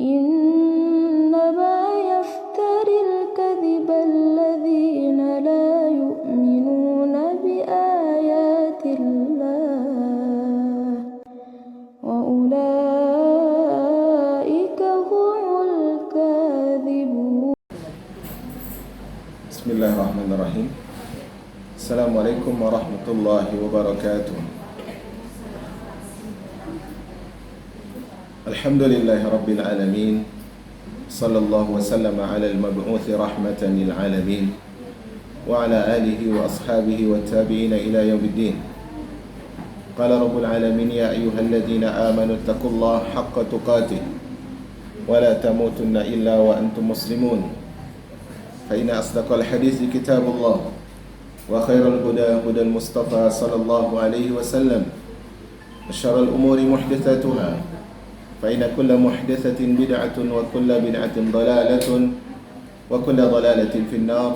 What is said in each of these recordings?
إنما يفتري الكذب الذين لا يؤمنون بآيات الله وأولئك هم الكاذبون. بسم الله الرحمن الرحيم. Assalamualaikum warahmatullahi wabarakatuh. Alhamdulillahi rabbil alamin. Sallallahu wasallam ala al-mab'uthi rahmatan lil alamin wa ala alihi wa ashabihi wa tabi'ina ila yaumiddin. Qala rabbul alamin ya ayyuhalladhina amanu taqullaha haqqa tuqatih wa la tamutunna illa wa antum muslimun. Fa inna asdaqal hadithi kitabullah وخير الهدى هدى المصطفى صلى الله عليه وسلم وشر الأمور محدثاتها فإن كل محدثة بدعة وكل بدعة ضلالة وكل ضلالة في النار.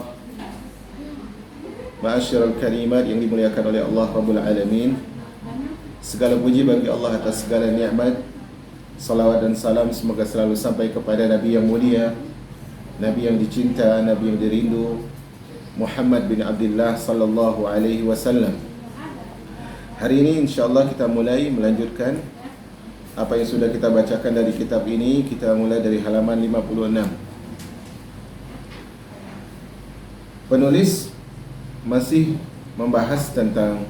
Ma'asyiral kalimat yang dimuliakan oleh Allah Rabbul Alamin, segala puji bagi Allah atas segala nikmat. Salawat dan salam semoga selalu sampai kepada Nabi yang mulia, Nabi yang dicinta, Nabi yang dirindu, Muhammad bin Abdullah sallallahu alaihi wasallam. Hari ini insya-Allah kita mulai melanjutkan apa yang sudah kita bacakan dari kitab ini. Kita mulai dari halaman 56. Penulis masih membahas tentang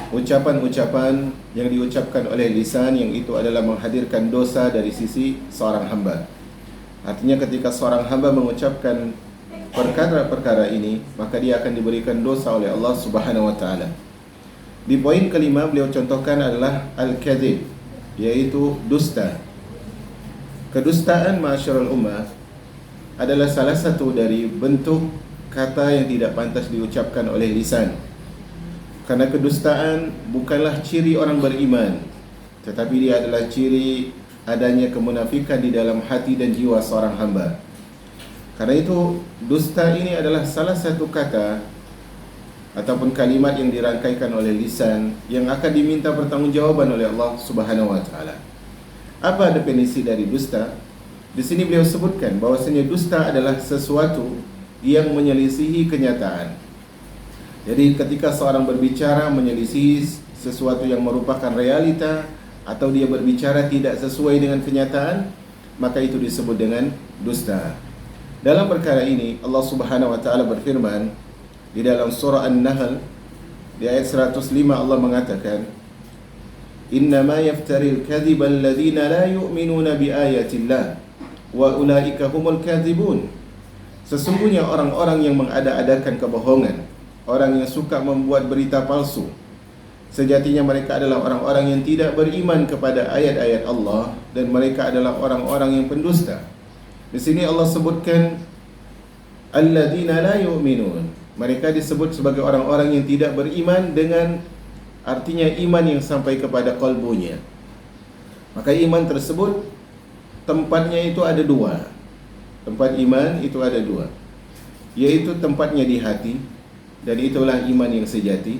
ucapan-ucapan yang diucapkan oleh lisan, yang itu adalah menghadirkan dosa dari sisi seorang hamba. Artinya ketika seorang hamba mengucapkan perkara-perkara ini, maka dia akan diberikan dosa oleh Allah Subhanahu wa taala. Di poin kelima beliau contohkan adalah al-kadzib, yaitu dusta. Kedustaan ma'asyiral ummah adalah salah satu dari bentuk kata yang tidak pantas diucapkan oleh lisan. Karena kedustaan bukanlah ciri orang beriman, tetapi dia adalah ciri adanya kemunafikan di dalam hati dan jiwa seorang hamba. Karena itu dusta ini adalah salah satu kata ataupun kalimat yang dirangkaikan oleh lisan yang akan diminta pertanggungjawaban oleh Allah Subhanahu wa taala. Apa definisi dari dusta? Di sini beliau sebutkan bahwasanya dusta adalah sesuatu yang menyelisihi kenyataan. Jadi ketika seorang berbicara menyelisihi sesuatu yang merupakan realita, atau dia berbicara tidak sesuai dengan kenyataan, maka itu disebut dengan dusta. Dalam perkara ini Allah Subhanahu wa taala berfirman di dalam surah An-Nahl di ayat 105, Allah mengatakan, "Innama yaftaril kadhiba alladhina la yu'minuna biayatillah wa ulaika humul kadzibun." Sesungguhnya orang-orang yang mengada-adakan kebohongan, orang yang suka membuat berita palsu, sejatinya mereka adalah orang-orang yang tidak beriman kepada ayat-ayat Allah, dan mereka adalah orang-orang yang pendusta. Di sini Allah sebutkan alladzina la yu'minun. Mereka disebut sebagai orang-orang yang tidak beriman, dengan artinya iman yang sampai kepada qalbunya. Maka iman tersebut tempatnya itu ada dua. Tempat iman itu ada dua, yaitu tempatnya di hati, dan itulah iman yang sejati.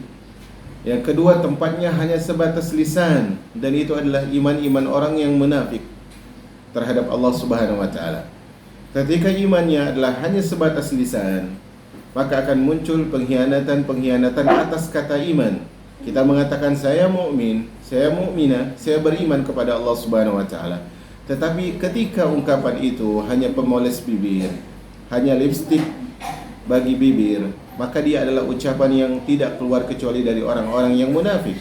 Yang kedua, tempatnya hanya sebatas lisan, dan itu adalah iman-iman orang yang munafik terhadap Allah Subhanahu wa taala. Ketika imannya adalah hanya sebatas lisan, maka akan muncul pengkhianatan-pengkhianatan atas kata iman. Kita mengatakan saya mukmin, saya mukminah, saya beriman kepada Allah Subhanahu wa taala. Tetapi ketika ungkapan itu hanya pemoles bibir, hanya lipstik bagi bibir, maka dia adalah ucapan yang tidak keluar kecuali dari orang-orang yang munafik.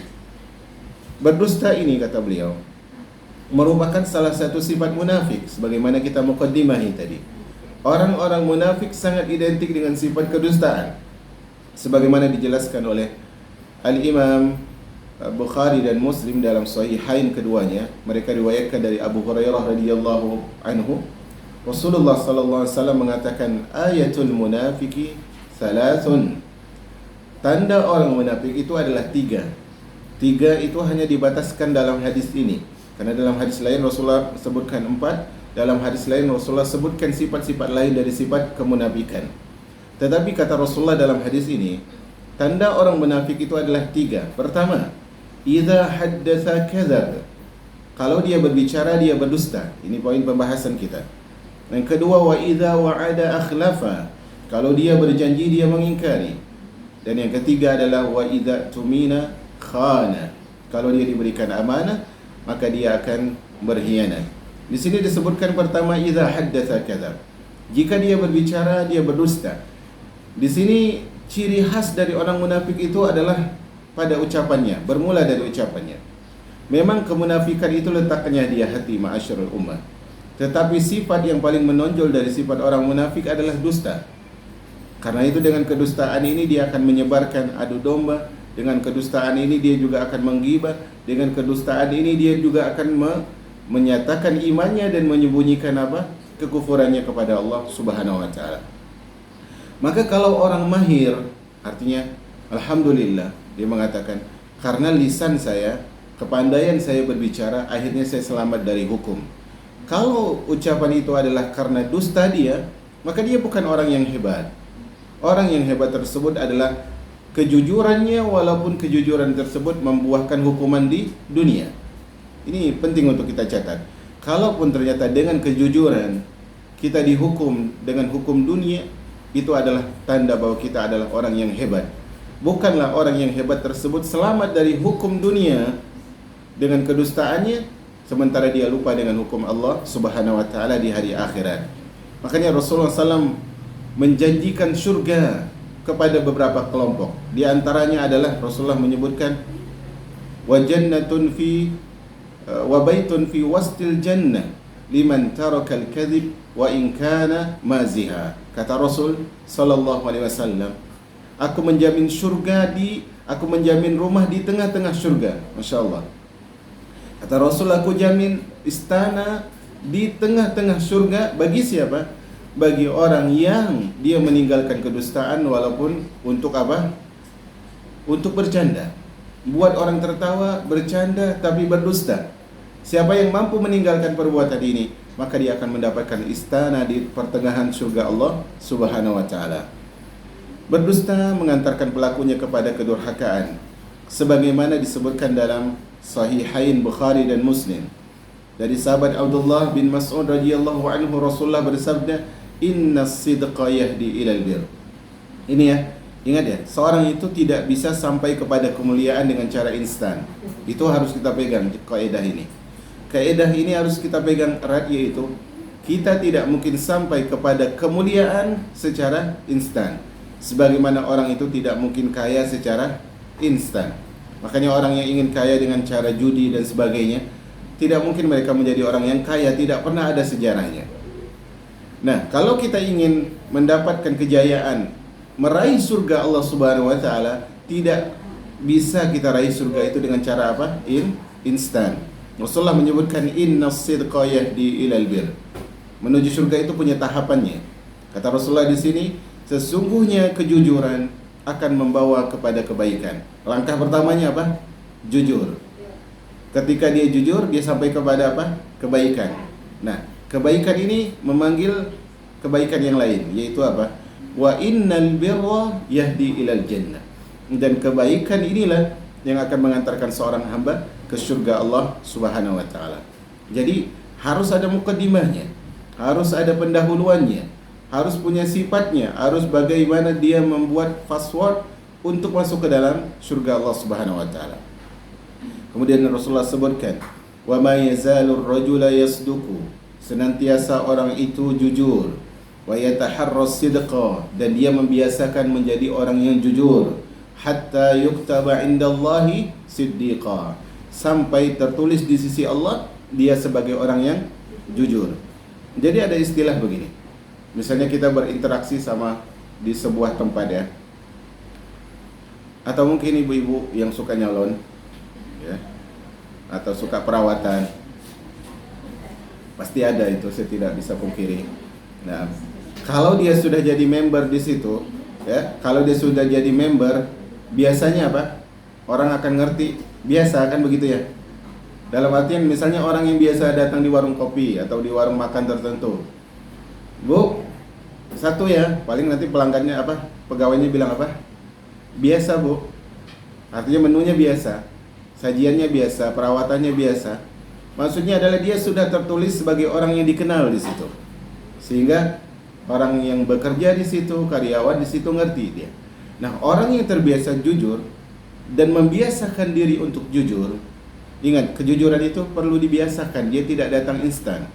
Berdusta ini, kata beliau, merupakan salah satu sifat munafik, sebagaimana kita muqaddimahi tadi. Orang-orang munafik sangat identik dengan sifat kedustaan, sebagaimana dijelaskan oleh Al-Imam Bukhari dan Muslim dalam sahihain keduanya. Mereka riwayatkan dari Abu Hurairah radhiyallahu anhu, Rasulullah sallallahu alaihi wasallam mengatakan, ayatul munafiki thalathun. Tanda orang munafik itu adalah tiga. Tiga itu hanya dibataskan dalam hadis ini, karena dalam hadis lain Rasulullah sebutkan 4, dalam hadis lain Rasulullah sebutkan sifat-sifat lain dari sifat kemunafikan. Tetapi kata Rasulullah dalam hadis ini, tanda orang munafik itu adalah tiga. Pertama, idza haddatsa kadzab. Kalau dia berbicara, dia berdusta. Ini poin pembahasan kita. Yang kedua, wa idza wa'ada akhlafa. Kalau dia berjanji, dia mengingkari. Dan yang ketiga adalah wa idza tumina khana. Kalau dia diberikan amanah, maka dia akan berkhianat. Di sini disebutkan pertama idza haddatsa kadzab. Jika dia berbicara, dia berdusta. Di sini ciri khas dari orang munafik itu adalah pada ucapannya, bermula dari ucapannya. Memang kemunafikan itu letaknya di hati ma'asyarul ummah. Tetapi sifat yang paling menonjol dari sifat orang munafik adalah dusta. Karena itu dengan kedustaan ini dia akan menyebarkan adu domba. Dengan kedustaan ini dia juga akan menggibah. Dengan kedustaan ini dia juga akan menyatakan imannya dan menyembunyikan kekufurannya kepada Allah Subhanahu wa taala. Maka kalau orang mahir, artinya alhamdulillah, dia mengatakan karena lisan saya, kepandaian saya berbicara, akhirnya saya selamat dari hukum. Kalau ucapan itu adalah karena dusta dia, maka dia bukan orang yang hebat. Orang yang hebat tersebut adalah kejujurannya, walaupun kejujuran tersebut membuahkan hukuman di dunia. Ini penting untuk kita catat. Kalaupun ternyata dengan kejujuran kita dihukum dengan hukum dunia, itu adalah tanda bahwa kita adalah orang yang hebat. Bukanlah orang yang hebat tersebut selamat dari hukum dunia dengan kedustaannya, sementara dia lupa dengan hukum Allah Subhanahu wa taala di hari akhirat. Makanya Rasulullah SAW menjanjikan surga kepada beberapa kelompok. Di antaranya adalah Rasulullah menyebutkan wa jannatun fi wa baitun fi wastil jannah liman taraka al-kadhib wa in kana maziha. Kata Rasul sallallahu alaihi wasallam, aku menjamin aku menjamin rumah di tengah-tengah surga. Masya Allah. Kata Rasul, aku jamin istana di tengah-tengah surga bagi siapa? Bagi orang yang dia meninggalkan kedustaan walaupun untuk apa? Untuk bercanda. Buat orang tertawa, bercanda tapi berdusta. Siapa yang mampu meninggalkan perbuatan ini, maka dia akan mendapatkan istana di pertengahan surga Allah Subhanahu wa taala. Berdusta mengantarkan pelakunya kepada kedurhakaan, sebagaimana disebutkan dalam Sahihain Bukhari dan Muslim. Dari sahabat Abdullah bin Mas'ud radhiyallahu anhu, Rasulullah bersabda, "Innas sidqa yahdi ilal bir." Ini ya, ingat ya, seorang itu tidak bisa sampai kepada kemuliaan dengan cara instan. Itu harus kita pegang kaidah ini. Kaidah ini harus kita pegang erat, yaitu kita tidak mungkin sampai kepada kemuliaan secara instan. Sebagaimana orang itu tidak mungkin kaya secara instan. Makanya orang yang ingin kaya dengan cara judi dan sebagainya, tidak mungkin mereka menjadi orang yang kaya, tidak pernah ada sejarahnya. Nah, kalau kita ingin mendapatkan kejayaan, meraih surga Allah Subhanahu wa taala, tidak bisa kita raih surga itu dengan cara apa? Instan. Rasulullah menyebutkan innas sidqa yahdi ilal bir. Menuju surga itu punya tahapannya. Kata Rasulullah di sini, sesungguhnya kejujuran akan membawa kepada kebaikan. Langkah pertamanya apa? Jujur. Ketika dia jujur, dia sampai kepada apa? Kebaikan. Nah, kebaikan ini memanggil kebaikan yang lain, yaitu apa? Wa innal birra yahdi ilal jannah. Dan kebaikan inilah yang akan mengantarkan seorang hamba ke surga Allah Subhanahu wa taala. Jadi harus ada mukaddimahnya, harus ada pendahuluannya, harus punya sifatnya, harus bagaimana dia membuat password untuk masuk ke dalam surga Allah Subhanahu wa taala. Kemudian Rasulullah sebutkan, wa may yazalur rajula yasduqu, senantiasa orang itu jujur, wa yataharras sidqa, dan dia membiasakan menjadi orang yang jujur, hatta yuktaba indallahi siddiqa, sampai tertulis di sisi Allah dia sebagai orang yang jujur. Jadi ada istilah begini. Misalnya kita berinteraksi sama di sebuah tempat ya, atau mungkin ibu-ibu yang suka nyalon ya, atau suka perawatan, pasti ada itu, saya tidak bisa pungkiri. Nah, kalau dia sudah jadi member di situ ya, kalau dia sudah jadi member, biasanya apa? Orang akan ngerti, biasa kan begitu ya. Dalam artian misalnya orang yang biasa datang di warung kopi atau di warung makan tertentu, Bu, satu ya, paling nanti pelanggannya apa? Pegawainya bilang apa? Biasa, Bu. Artinya menunya biasa, sajiannya biasa, perawatannya biasa. Maksudnya adalah dia sudah tertulis sebagai orang yang dikenal di situ. Sehingga orang yang bekerja di situ, karyawan di situ ngerti dia. Nah, orang yang terbiasa jujur dan membiasakan diri untuk jujur, ingat, kejujuran itu perlu dibiasakan, dia tidak datang instan.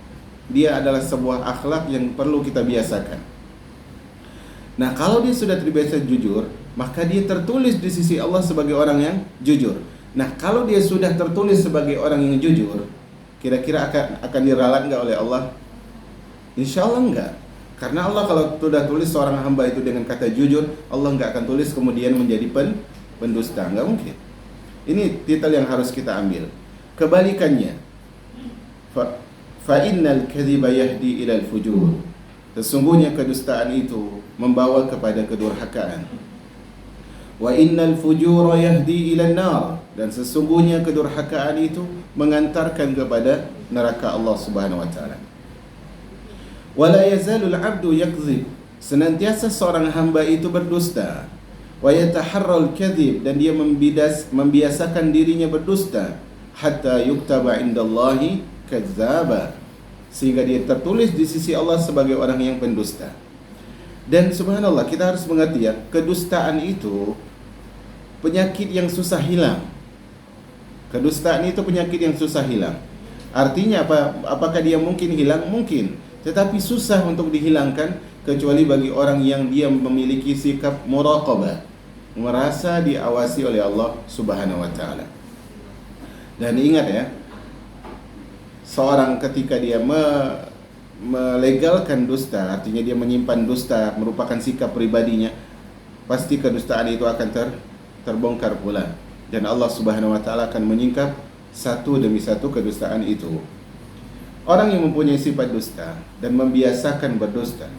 Dia adalah sebuah akhlak yang perlu kita biasakan. Nah, kalau dia sudah terbiasa jujur, maka dia tertulis di sisi Allah sebagai orang yang jujur. Nah, kalau dia sudah tertulis sebagai orang yang jujur, kira-kira akan diralat enggak oleh Allah? Insya Allah enggak. Karena Allah kalau sudah tulis seorang hamba itu dengan kata jujur, Allah enggak akan tulis kemudian menjadi pendusta. Enggak mungkin. Ini titel yang harus kita ambil. Kebalikannya, fa innal kadhiba yahdi ilal fujur. Sesungguhnya kedustaan itu membawa kepada kedurhakaan. Wa innal fujura yahdi ilan nar. Dan sesungguhnya kedurhakaan itu mengantarkan kepada neraka Allah Subhanahu wa taala. Wala yazalul 'abdu yakdzib. Senantiasa seorang hamba itu berdusta. Wa yataharral kadhib, dan dia membiasakan dirinya berdusta hatta yuktaba indallahi kadzdzaba, sehingga dia tertulis di sisi Allah sebagai orang yang pendusta. Dan subhanallah, kita harus mengerti ya, kedustaan itu penyakit yang susah hilang. Kedustaan itu penyakit yang susah hilang. Artinya apa? Apakah dia mungkin hilang? Mungkin, tetapi susah untuk dihilangkan kecuali bagi orang yang dia memiliki sikap muraqabah, merasa diawasi oleh Allah Subhanahu wa taala. Dan ingat ya, seorang ketika dia melegalkan dusta, artinya dia menyimpan dusta, merupakan sikap pribadinya, pasti kedustaan itu akan terbongkar pula. Dan Allah Subhanahu wa taala akan menyingkap satu demi satu kedustaan itu. Orang yang mempunyai sifat dusta dan membiasakan berdusta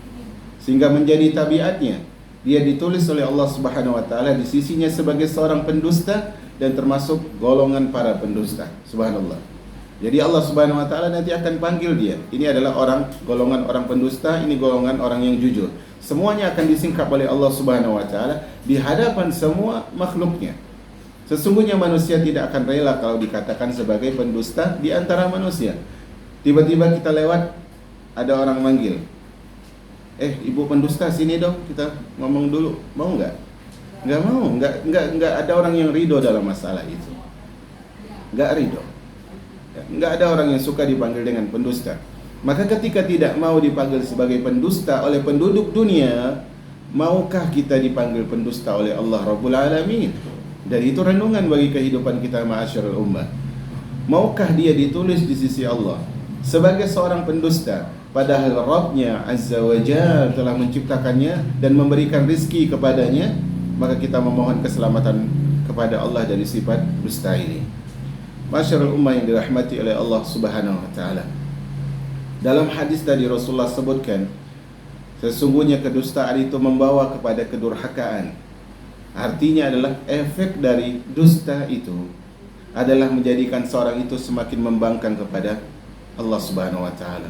sehingga menjadi tabiatnya, dia ditulis oleh Allah Subhanahu wa taala di sisinya sebagai seorang pendusta dan termasuk golongan para pendusta. Subhanallah. Jadi Allah Subhanahu wa taala nanti akan panggil dia. Ini adalah golongan orang pendusta, ini golongan orang yang jujur. Semuanya akan disingkap oleh Allah Subhanahu wa taala di hadapan semua makhluknya. Sesungguhnya manusia tidak akan rela kalau dikatakan sebagai pendusta di antara manusia. Tiba-tiba kita lewat, ada orang manggil, ibu pendusta, sini dong, kita ngomong dulu. Mau nggak? Nggak mau. Nggak ada orang yang ridho dalam masalah itu. Nggak ridho. Nggak ada orang yang suka dipanggil dengan pendusta. Maka ketika tidak mau dipanggil sebagai pendusta oleh penduduk dunia, maukah kita dipanggil pendusta oleh Allah Rabbul Alamin? Dan itu renungan bagi kehidupan kita ma'asyarul ummah. Maukah dia ditulis di sisi Allah sebagai seorang pendusta, padahal Rabbnya Azza wa Jalla telah menciptakannya dan memberikan rizki kepadanya? Maka kita memohon keselamatan kepada Allah dari sifat dusta ini. Ma'asyarul ummah yang dirahmati oleh Allah Subhanahu wa taala. Dalam hadis tadi Rasulullah sebutkan, sesungguhnya kedustaan itu membawa kepada kedurhakaan. Artinya adalah efek dari dusta itu adalah menjadikan seorang itu semakin membangkang kepada Allah Subhanahu wa taala.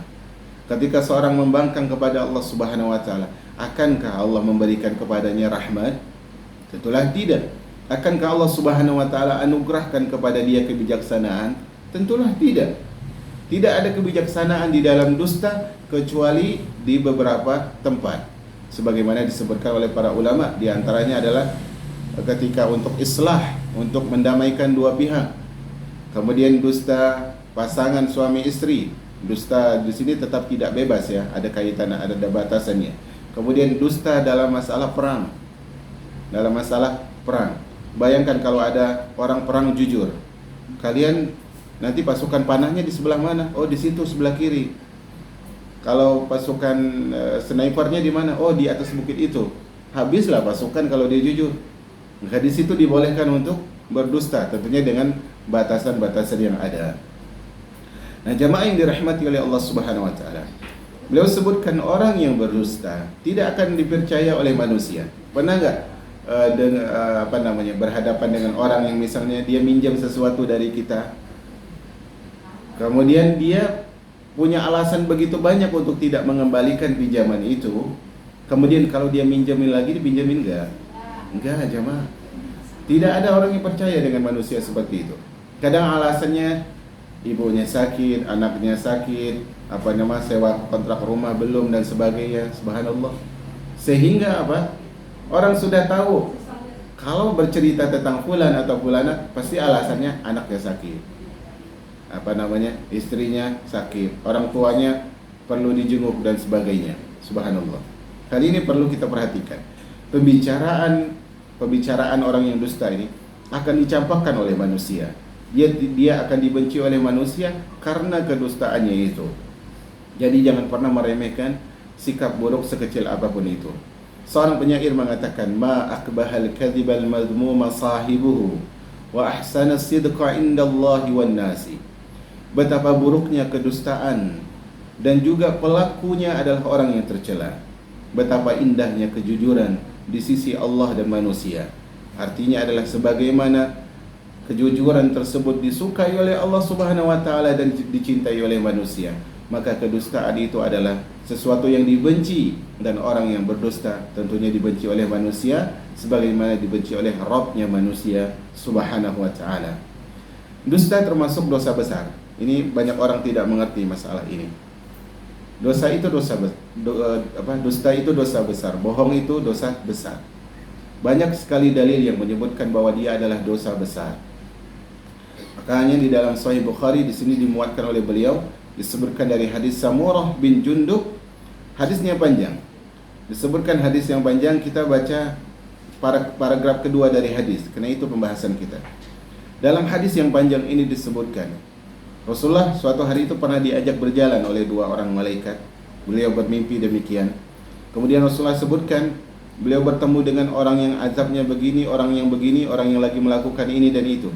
Ketika seorang membangkang kepada Allah Subhanahu wa taala, akankah Allah memberikan kepadanya rahmat? Tentulah tidak. Akankah Allah Subhanahu wa taala anugerahkan kepada dia kebijaksanaan? Tentulah tidak. Tidak ada kebijaksanaan di dalam dusta kecuali di beberapa tempat. Sebagaimana disebutkan oleh para ulama, di antaranya adalah ketika untuk islah, untuk mendamaikan dua pihak. Kemudian dusta pasangan suami istri. Dusta di sini tetap tidak bebas ya, ada kaitan, ada batasannya. Kemudian dusta dalam masalah perang. Dalam masalah perang. Bayangkan kalau ada orang perang jujur. Kalian nanti pasukan panahnya di sebelah mana? Oh, di situ sebelah kiri. Kalau pasukan snipernya di mana? Oh, di atas bukit itu. Habislah pasukan kalau dia jujur. Maka di situ dibolehkan untuk berdusta, tentunya dengan batasan-batasan yang ada. Nah, jamaah yang dirahmati oleh Allah Subhanahu wa taala, beliau sebutkan orang yang berdusta tidak akan dipercaya oleh manusia. Pernah enggak berhadapan dengan orang yang misalnya dia minjam sesuatu dari kita, kemudian dia punya alasan begitu banyak untuk tidak mengembalikan pinjaman itu, kemudian kalau dia minjamin lagi, dipinjamin enggak? Enggak, jamaah. Tidak ada orang yang percaya dengan manusia seperti itu. Kadang alasannya ibunya sakit, anaknya sakit, sewa kontrak rumah belum dan sebagainya. Subhanallah. Sehingga orang sudah tahu kalau bercerita tentang fulan atau fulana pasti alasannya anaknya sakit, istrinya sakit, orang tuanya perlu dijenguk dan sebagainya. Subhanallah. Kali ini perlu kita perhatikan. Pembicaraan orang yang dusta ini akan dicampakkan oleh manusia. Dia akan dibenci oleh manusia karena kedustaannya itu. Jadi jangan pernah meremehkan sikap buruk sekecil apapun itu. Seorang penyair mengatakan, ma akbahal kadhibal madhmuma sahibuhu wa ahsana sidqa indallahi wan nasi. Betapa buruknya kedustaan dan juga pelakunya adalah orang yang tercela. Betapa indahnya kejujuran di sisi Allah dan manusia. Artinya adalah sebagaimana kejujuran tersebut disukai oleh Allah Subhanahu wa taala dan dicintai oleh manusia, maka kedustaan itu adalah sesuatu yang dibenci, dan orang yang berdusta tentunya dibenci oleh manusia sebagaimana dibenci oleh Rabbnya manusia Subhanahu wa taala. Dusta termasuk dosa besar. Ini banyak orang tidak mengerti masalah ini. Dusta itu dosa besar, bohong itu dosa besar. Banyak sekali dalil yang menyebutkan bahwa dia adalah dosa besar. Makanya di dalam Sahih Bukhari di sini dimuatkan oleh beliau, disebutkan dari hadis Samurah bin Jundub. Hadisnya panjang. Disebutkan hadis yang panjang, kita baca paragraf kedua dari hadis, karena itu pembahasan kita. Dalam hadis yang panjang ini disebutkan, Rasulullah suatu hari itu pernah diajak berjalan oleh dua orang malaikat. Beliau bermimpi demikian. Kemudian Rasulullah sebutkan, beliau bertemu dengan orang yang azabnya begini, orang yang begini, orang yang lagi melakukan ini dan itu.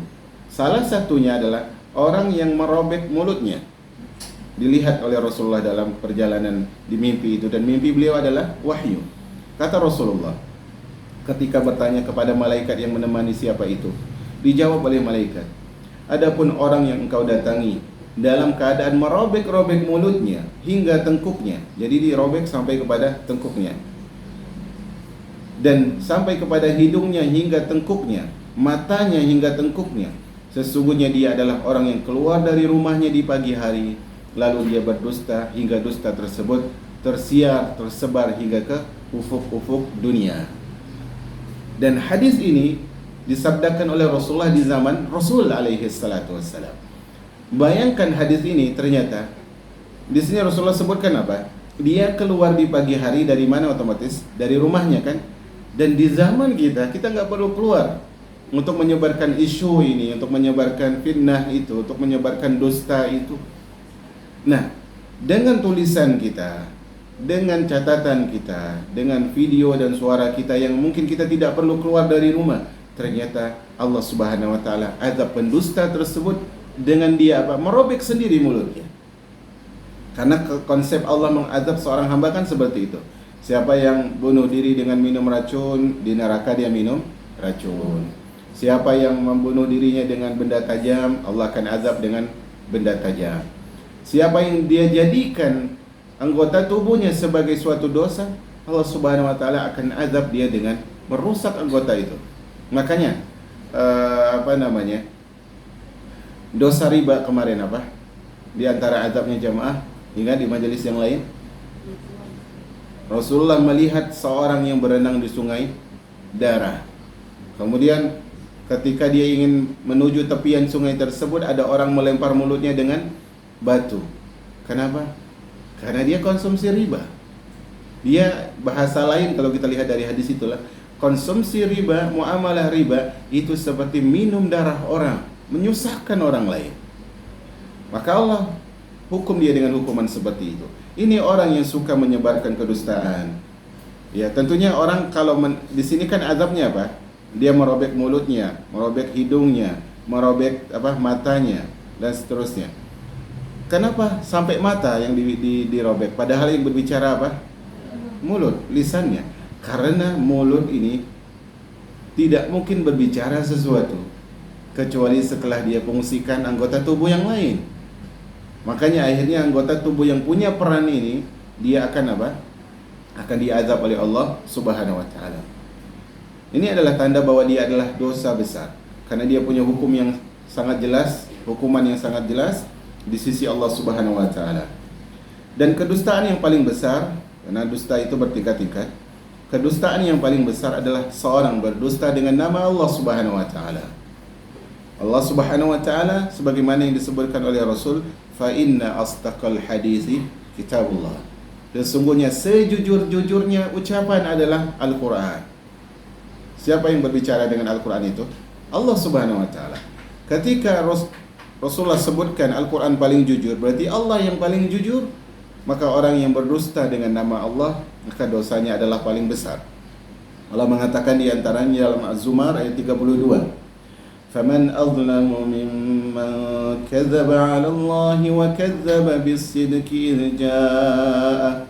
Salah satunya adalah orang yang merobek mulutnya. Dilihat oleh Rasulullah dalam perjalanan di mimpi itu, dan mimpi beliau adalah wahyu. Kata Rasulullah ketika bertanya kepada malaikat yang menemani siapa itu, dijawab oleh malaikat, adapun orang yang engkau datangi dalam keadaan merobek-robek mulutnya hingga tengkuknya, jadi dirobek sampai kepada tengkuknya, dan sampai kepada hidungnya hingga tengkuknya, matanya hingga tengkuknya, sesungguhnya dia adalah orang yang keluar dari rumahnya di pagi hari, lalu dia berdusta hingga dusta tersebut tersiar, tersebar hingga ke ufuk-ufuk dunia. Dan hadis ini disabdakan oleh Rasulullah di zaman Rasul alaihi salatu wassalam. Bayangkan hadis ini, ternyata di sini Rasulullah sebutkan apa? Dia keluar di pagi hari dari mana? Otomatis dari rumahnya kan. Dan di zaman kita nggak perlu keluar untuk menyebarkan isu ini, untuk menyebarkan fitnah itu, untuk menyebarkan dusta itu. Nah, dengan tulisan kita, dengan catatan kita, dengan video dan suara kita yang mungkin kita tidak perlu keluar dari rumah, ternyata Allah Subhanahu wa taala azab pendusta tersebut dengan dia merobek sendiri mulutnya. Karena konsep Allah mengazab seorang hamba kan seperti itu. Siapa yang bunuh diri dengan minum racun, di neraka dia minum racun. Siapa yang membunuh dirinya dengan benda tajam, Allah akan azab dengan benda tajam. Siapa yang dia jadikan anggota tubuhnya sebagai suatu dosa, Allah Subhanahu wa taala akan azab dia dengan merusak anggota itu. Makanya dosa riba kemarin di antara azabnya jamaah, ingat di majelis yang lain, Rasulullah melihat seorang yang berenang di sungai darah. Kemudian ketika dia ingin menuju tepian sungai tersebut, ada orang melempar mulutnya dengan batu. Kenapa? Karena dia konsumsi riba. Dia, bahasa lain kalau kita lihat dari hadis itulah, konsumsi riba, muamalah riba itu seperti minum darah orang, menyusahkan orang lain. Maka Allah hukum dia dengan hukuman seperti itu. Ini orang yang suka menyebarkan kedustaan. Ya, tentunya orang kalau di sini kan azabnya apa? Dia merobek mulutnya, merobek hidungnya, merobek matanya dan seterusnya. Kenapa sampai mata yang dirobek? Padahal yang berbicara mulut, lisannya. Karena mulut ini tidak mungkin berbicara sesuatu kecuali setelah dia fungsikan anggota tubuh yang lain. Makanya akhirnya anggota tubuh yang punya peran ini, dia akan akan diazab oleh Allah Subhanahu wa taala. Ini adalah tanda bahwa dia adalah dosa besar, karena dia punya hukum yang sangat jelas, hukuman yang sangat jelas, di sisi Allah Subhanahu wa taala. Dan kedustaan yang paling besar, karena dusta itu bertingkat-tingkat, kedustaan yang paling besar adalah seorang berdusta dengan nama Allah Subhanahu wa taala. Allah Subhanahu wa taala sebagaimana yang disebutkan oleh Rasul, fa inna astaqal hadisi kitabullah. Sesungguhnya sejujur-jujurnya ucapan adalah Al-Qur'an. Siapa yang berbicara dengan Al-Qur'an itu? Allah Subhanahu wa taala. Ketika Rasulullah sebutkan Al-Quran paling jujur, berarti Allah yang paling jujur. Maka orang yang berdusta dengan nama Allah, maka dosanya adalah paling besar. Allah mengatakan di antaranya dalam Az-Zumar ayat 32, "Faman azlamu mimman kadzdzaba 'ala Allah wa kadzdzaba bis-sidqi idh jaa'a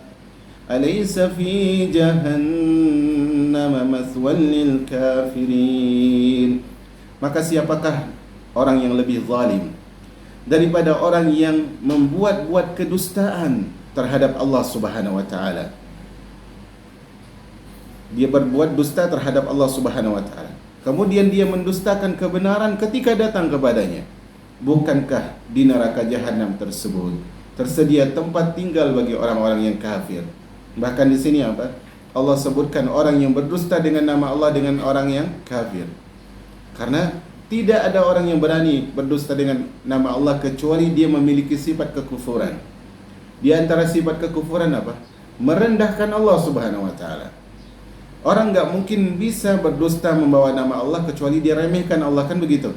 alaysa fi jahannam mathwan lil kafirin." Maka siapakah orang yang lebih zalim daripada orang yang membuat-buat kedustaan terhadap Allah Subhanahu wa taala. Dia berbuat dusta terhadap Allah Subhanahu wa taala. Kemudian dia mendustakan kebenaran ketika datang kepadanya. Bukankah di neraka jahanam tersebut tersedia tempat tinggal bagi orang-orang yang kafir? Bahkan di sini apa? Allah sebutkan orang yang berdusta dengan nama Allah dengan orang yang kafir. Karena tidak ada orang yang berani berdusta dengan nama Allah kecuali dia memiliki sifat kekufuran. Di antara sifat kekufuran apa? Merendahkan Allah Subhanahu wa taala. Orang enggak mungkin bisa berdusta membawa nama Allah kecuali dia remehkan Allah, kan begitu?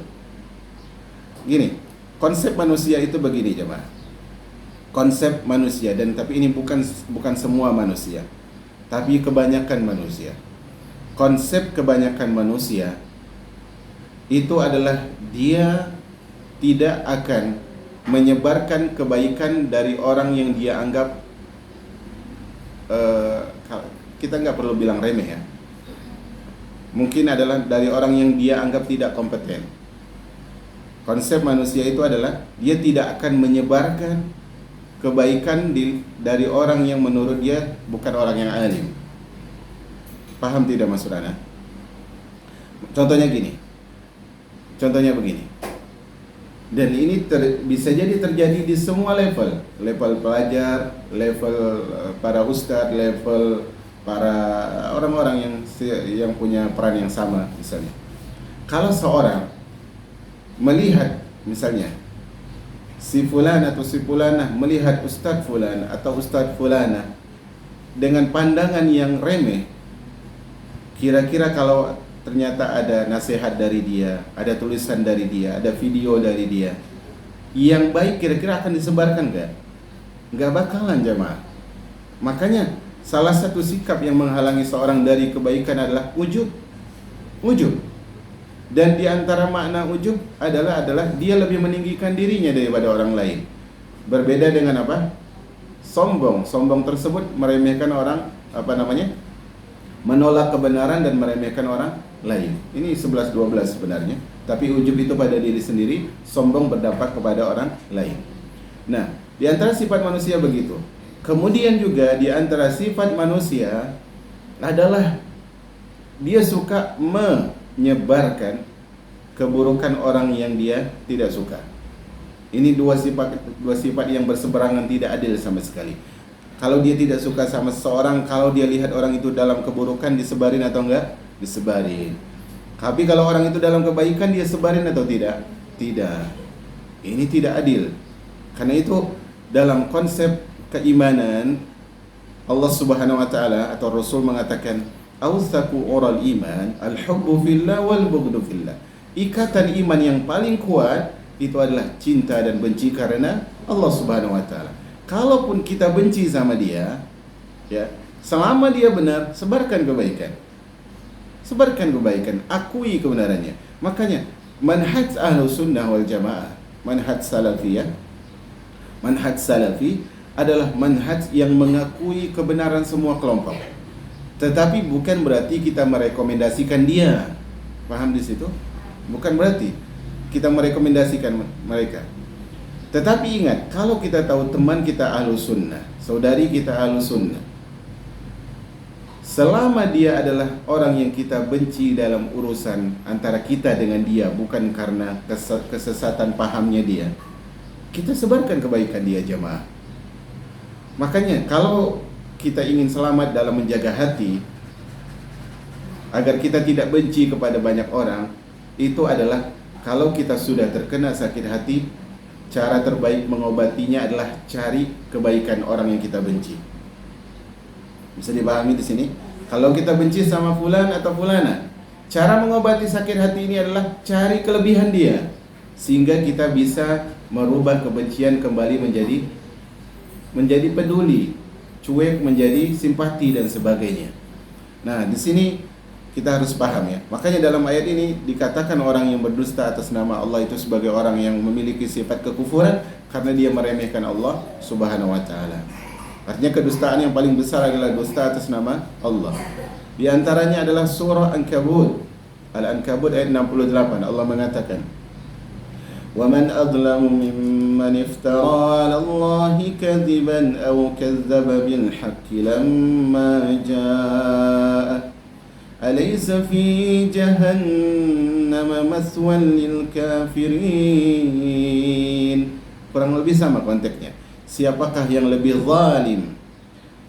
Gini, konsep manusia itu begini jemaah. Konsep manusia, dan tapi ini bukan semua manusia, tapi kebanyakan manusia. Konsep kebanyakan manusia itu adalah dia tidak akan menyebarkan kebaikan dari orang yang dia anggap kita nggak perlu bilang remeh ya, mungkin adalah dari orang yang dia anggap tidak kompeten. Konsep manusia itu adalah dia tidak akan menyebarkan kebaikan dari orang yang menurut dia bukan orang yang alim. Paham tidak maksud Anda? Contohnya begini. Dan ini bisa jadi terjadi di semua level pelajar, level para ustadz, level para orang-orang yang punya peran yang sama. Misalnya, kalau seorang melihat misalnya si fulan atau si fulanah melihat ustadz fulan atau ustadz fulanah dengan pandangan yang remeh, kira-kira kalau ternyata ada nasihat dari dia, ada tulisan dari dia, ada video dari dia yang baik, kira-kira akan disebarkan enggak? Enggak bakalan jemaah. Makanya salah satu sikap yang menghalangi seorang dari kebaikan adalah ujub. Dan di antara makna ujub adalah dia lebih meninggikan dirinya daripada orang lain. Berbeda dengan apa? Sombong. Sombong tersebut meremehkan orang, menolak kebenaran dan meremehkan orang lain. Ini 11-12 sebenarnya. Tapi ujub itu pada diri sendiri, sombong berdampak kepada orang lain. Nah, di antara sifat manusia begitu. Kemudian juga di antara sifat manusia adalah dia suka menyebarkan keburukan orang yang dia tidak suka. Ini dua sifat yang berseberangan, tidak adil sama sekali. Kalau dia tidak suka sama seseorang, kalau dia lihat orang itu dalam keburukan, disebarin atau enggak? Disebarin. Tapi kalau orang itu dalam kebaikan, dia sebarin atau tidak? Tidak. Ini tidak adil. Karena itu dalam konsep keimanan, Allah Subhanahu wa taala atau Rasul mengatakan, "Awsaqu ural iman al-hubbu fillah wal bughdu fillah." Ikatan iman yang paling kuat itu adalah cinta dan benci karena Allah Subhanahu wa taala. Kalaupun kita benci sama dia, ya, selama dia benar, sebarkan kebaikan. Sebarkan kebaikan, akui kebenarannya. Makanya manhaj Ahlus Sunnah wal Jamaah, manhaj salafiyah, manhaj salafi adalah manhaj yang mengakui kebenaran semua kelompok. Tetapi bukan berarti kita merekomendasikan dia. Paham di situ? Bukan berarti kita merekomendasikan mereka. Tetapi ingat, kalau kita tahu teman kita Ahlus Sunnah, saudari kita Ahlus Sunnah, selama dia adalah orang yang kita benci dalam urusan antara kita dengan dia, bukan karena kesesatan pahamnya dia, kita sebarkan kebaikan dia jemaah. Makanya kalau kita ingin selamat dalam menjaga hati agar kita tidak benci kepada banyak orang, itu adalah kalau kita sudah terkena sakit hati, cara terbaik mengobatinya adalah cari kebaikan orang yang kita benci. Bisa dipahami di sini? Kalau kita benci sama fulan atau fulana, cara mengobati sakit hati ini adalah cari kelebihan dia, sehingga kita bisa merubah kebencian kembali menjadi peduli, cuek menjadi simpati dan sebagainya. Nah, di sini kita harus paham ya. Makanya dalam ayat ini dikatakan orang yang berdusta atas nama Allah itu sebagai orang yang memiliki sifat kekufuran karena dia meremehkan Allah Subhanahu wa taala. Artinya kedustaan yang paling besar adalah dusta atas nama Allah. Di antaranya adalah surah Ankabut. Al-Ankabut ayat 68. Allah mengatakan, وَمَنْ أَظْلَمُ مِمَّنِ افْتَرَى عَلَى اللَّهِ كَذِبًا أَوْ كَذَّبَ بِالْحَقِّ لَمَّا جَاءَهُ أَلَيْسَ فِي جَهَنَّمَ مَثْوًى لِلْكَافِرِينَ. Kurang lebih sama konteksnya. Siapakah yang lebih zalim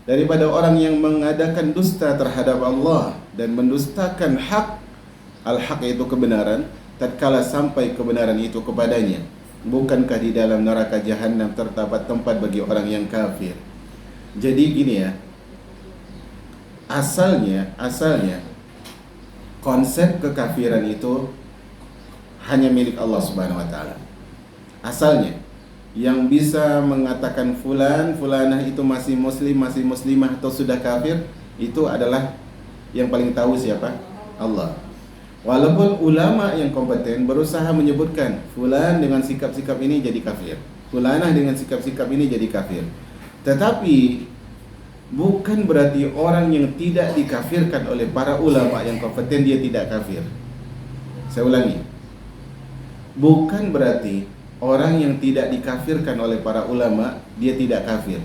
daripada orang yang mengadakan dusta terhadap Allah dan mendustakan hak, al-haq itu kebenaran, tatkala sampai kebenaran itu kepadanya? Bukankah di dalam neraka jahanam terdapat tempat bagi orang yang kafir? Jadi gini ya, asalnya konsep kekafiran itu hanya milik Allah Subhanahu wa taala. Asalnya yang bisa mengatakan fulanah itu masih muslim, masih muslimah atau sudah kafir, itu adalah yang paling tahu siapa? Allah. Walaupun ulama yang kompeten berusaha menyebutkan fulan dengan sikap-sikap ini jadi kafir, fulanah dengan sikap-sikap ini jadi kafir, tetapi bukan berarti orang yang tidak dikafirkan oleh para ulama yang kompeten dia tidak kafir. Saya ulangi, bukan berarti orang yang tidak dikafirkan oleh para ulama dia tidak kafir.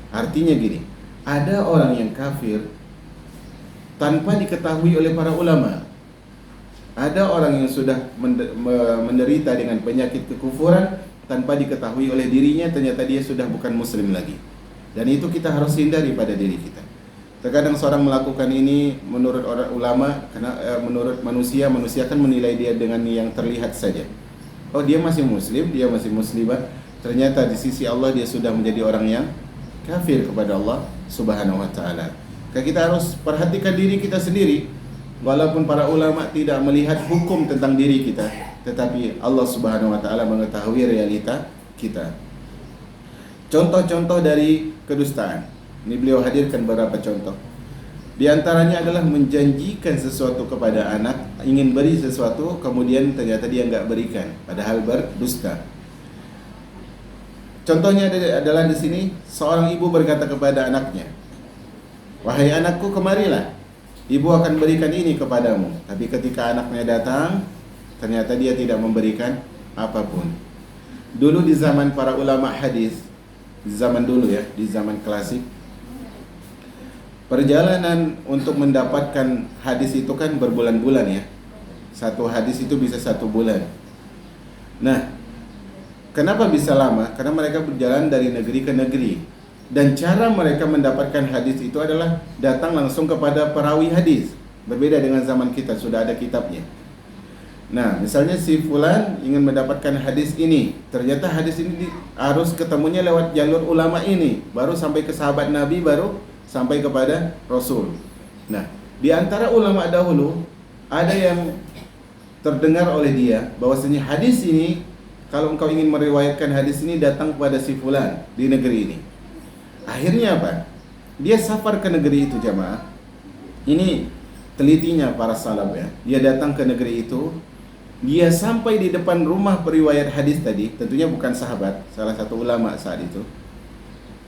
Artinya gini, ada orang yang kafir tanpa diketahui oleh para ulama. Ada orang yang sudah menderita dengan penyakit kekufuran tanpa diketahui oleh dirinya, ternyata dia sudah bukan muslim lagi. Dan itu kita harus hindari pada diri kita. Terkadang seorang melakukan ini menurut orang ulama, karena menurut manusia kan menilai dia dengan yang terlihat saja. Oh, dia masih muslim, dia masih muslimah. Ternyata di sisi Allah dia sudah menjadi orang yang kafir kepada Allah Subhanahu wa taala. Kita harus perhatikan diri kita sendiri. Walaupun para ulama tidak melihat hukum tentang diri kita, tetapi Allah Subhanahu wa taala mengetahui realita kita. Contoh-contoh dari kedustaan. Ini beliau hadirkan beberapa contoh. Di antaranya adalah menjanjikan sesuatu kepada anak, ingin beri sesuatu, kemudian ternyata dia enggak berikan, padahal berdusta. Contohnya adalah di sini seorang ibu berkata kepada anaknya, "Wahai anakku, kemarilah. Ibu akan berikan ini kepadamu." Tapi ketika anaknya datang, ternyata dia tidak memberikan apapun. Dulu di zaman para ulama hadis, di zaman dulu ya, di zaman klasik, perjalanan untuk mendapatkan hadis itu kan berbulan-bulan ya. Satu hadis itu bisa 1 bulan. Nah, kenapa bisa lama? Karena mereka berjalan dari negeri ke negeri. Dan cara mereka mendapatkan hadis itu adalah datang langsung kepada perawi hadis. Berbeda dengan zaman kita, sudah ada kitabnya. Nah, misalnya si fulan ingin mendapatkan hadis ini, ternyata hadis ini harus ketemunya lewat jalur ulama ini, baru sampai ke sahabat Nabi, baru sampai kepada Rasul. Nah, di antara ulama dahulu ada yang terdengar oleh dia bahwasanya hadis ini, kalau engkau ingin meriwayatkan hadis ini, datang kepada si fulan di negeri ini. Akhirnya apa? Dia safar ke negeri itu jamaah. Ini telitinya para salaf ya. Dia datang ke negeri itu. Dia sampai di depan rumah periwayat hadis tadi. Tentunya bukan sahabat, salah satu ulama saat itu.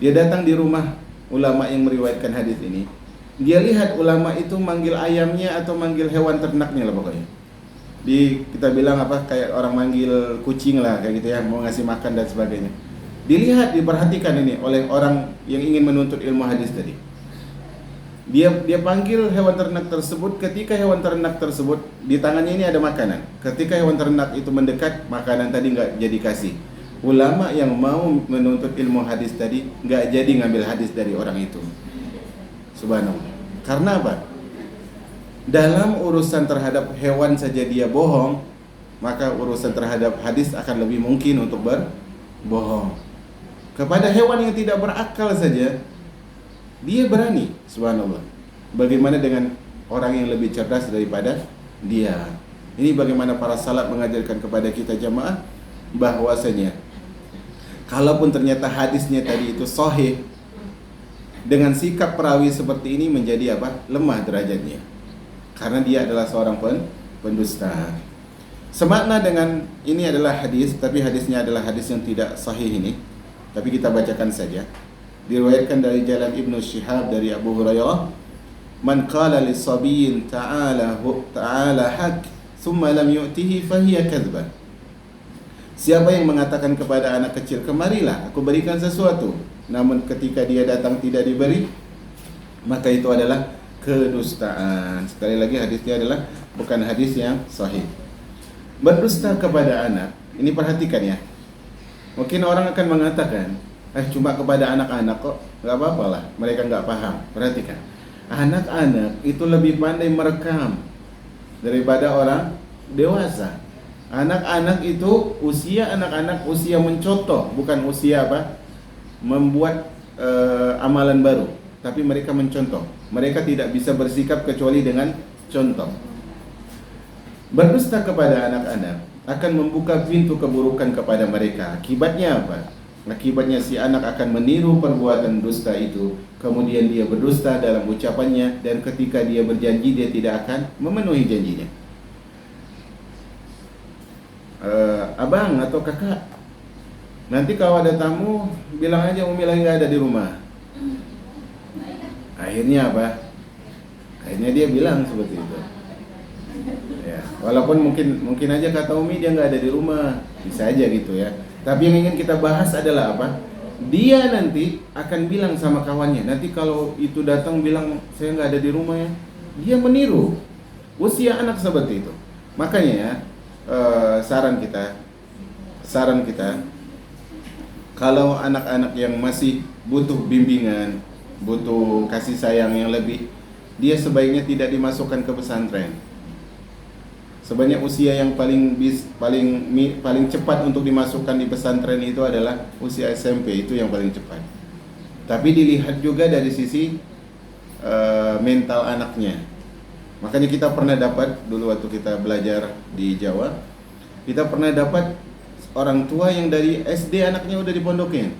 Dia datang di rumah ulama yang meriwayatkan hadis ini. Dia lihat ulama itu manggil ayamnya atau manggil hewan ternaknya lah pokoknya. Kita bilang apa, kayak orang manggil kucing lah kayak gitu ya, mau ngasih makan dan sebagainya. Dilihat, diperhatikan ini oleh orang yang ingin menuntut ilmu hadis tadi. Dia panggil hewan ternak tersebut. Ketika hewan ternak tersebut di tangannya ini ada makanan. Ketika hewan ternak itu mendekat, makanan tadi enggak jadi kasih. ulama yang mau menuntut ilmu hadis tadi nggak jadi ngambil hadis dari orang itu. Subhanallah. Karena apa? Dalam urusan terhadap hewan saja dia bohong, maka urusan terhadap hadis akan lebih mungkin untuk berbohong. Kepada hewan yang tidak berakal saja dia berani. Subhanallah. Bagaimana dengan orang yang lebih cerdas daripada dia? Ini bagaimana para salaf mengajarkan kepada kita jamaah bahwasanya kalaupun ternyata hadisnya tadi itu sahih, dengan sikap perawi seperti ini menjadi apa? Lemah derajatnya. Karena dia adalah seorang pendusta. Semakna dengan ini adalah hadis, tapi hadisnya adalah hadis yang tidak sahih ini. Tapi kita bacakan saja. Diriwayatkan dari jalan Ibnu Syihab dari Abu Hurairah, "Man qala lis-sabiyyin ta'ala hak, thumma lam yu'tihi fahiya kadzbah." Siapa yang mengatakan kepada anak kecil, "Kemarilah, aku berikan sesuatu," namun ketika dia datang tidak diberi, maka itu adalah kedustaan. Sekali lagi hadisnya adalah bukan hadis yang sahih. Berdusta kepada anak, ini perhatikan ya. Mungkin orang akan mengatakan, cuma kepada anak-anak kok, nggak apa-apa lah, mereka nggak paham. Perhatikan, anak-anak itu lebih pandai merekam daripada orang dewasa. Anak-anak itu usia mencontoh, bukan usia apa? Membuat amalan baru, tapi mereka mencontoh. Mereka tidak bisa bersikap kecuali dengan contoh. Berdusta kepada anak-anak akan membuka pintu keburukan kepada mereka. Akibatnya apa? Akibatnya si anak akan meniru perbuatan dusta itu, kemudian dia berdusta dalam ucapannya, dan ketika dia berjanji dia tidak akan memenuhi janjinya. Abang atau kakak, nanti kalau ada tamu bilang aja Umi lagi nggak ada di rumah. Akhirnya apa? Akhirnya dia bilang seperti itu. Ya, walaupun mungkin aja kata Umi dia nggak ada di rumah, bisa aja gitu ya. Tapi yang ingin kita bahas adalah apa? Dia nanti akan bilang sama kawannya, nanti kalau itu datang bilang saya nggak ada di rumah ya. Dia meniru usia anak seperti itu. Makanya ya, saran kita kalau anak-anak yang masih butuh bimbingan, butuh kasih sayang yang lebih, dia sebaiknya tidak dimasukkan ke pesantren. Sebenarnya usia yang paling cepat untuk dimasukkan di pesantren itu adalah usia SMP, itu yang paling cepat. Tapi dilihat juga dari sisi mental anaknya. Makanya kita pernah dapat dulu waktu kita belajar di Jawa, kita pernah dapat orang tua yang dari SD anaknya udah dipondokin,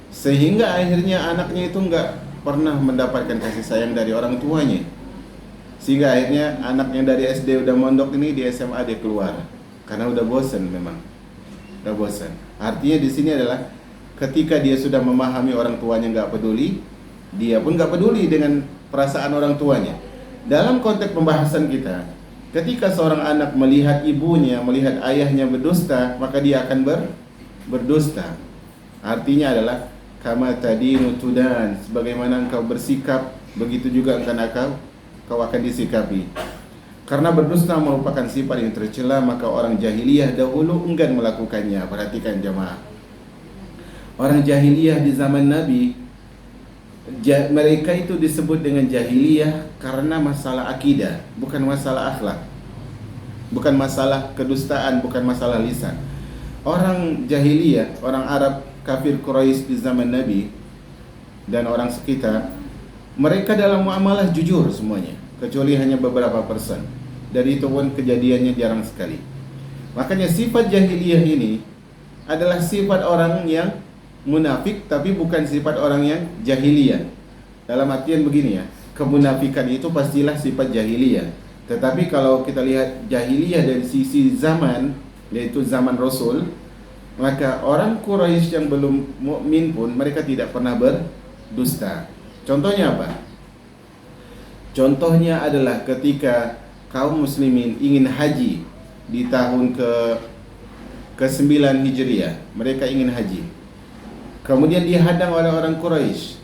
sehingga akhirnya anaknya itu nggak pernah mendapatkan kasih sayang dari orang tuanya. Sehingga akhirnya anaknya dari SD udah mondok ini, di SMA dia keluar karena udah bosan, memang udah bosan. Artinya di sini adalah ketika dia sudah memahami orang tuanya nggak peduli, dia pun nggak peduli dengan perasaan orang tuanya. Dalam konteks pembahasan kita, ketika seorang anak melihat ibunya, melihat ayahnya berdusta, maka dia akan berdusta. Artinya adalah kama tadinu tudan, sebagaimana engkau bersikap, begitu juga kau akan disikapi. Karena berdusta merupakan sifat yang tercela, maka orang jahiliyah dahulu enggan melakukannya. Perhatikan jamaah, orang jahiliyah di zaman Nabi, mereka itu disebut dengan jahiliyah karena masalah akidah, bukan masalah akhlak, bukan masalah kedustaan, bukan masalah lisan. Orang jahiliyah, orang Arab kafir Quraisy di zaman Nabi dan orang sekitar, mereka dalam muamalah jujur semuanya, kecuali hanya beberapa persen. Dan itu pun kejadiannya jarang sekali. Makanya sifat jahiliyah ini adalah sifat orang yang munafik, tapi bukan sifat orang yang jahiliyah. Dalam artian begini ya, kemunafikan itu pastilah sifat jahiliyah. Tetapi kalau kita lihat jahiliyah dari sisi zaman, yaitu zaman Rasul, maka orang Quraisy yang belum mukmin pun mereka tidak pernah berdusta. Contohnya apa? Contohnya adalah ketika kaum muslimin ingin haji di tahun ke-9 Hijriah, mereka ingin haji. Kemudian dihadang oleh orang Quraisy.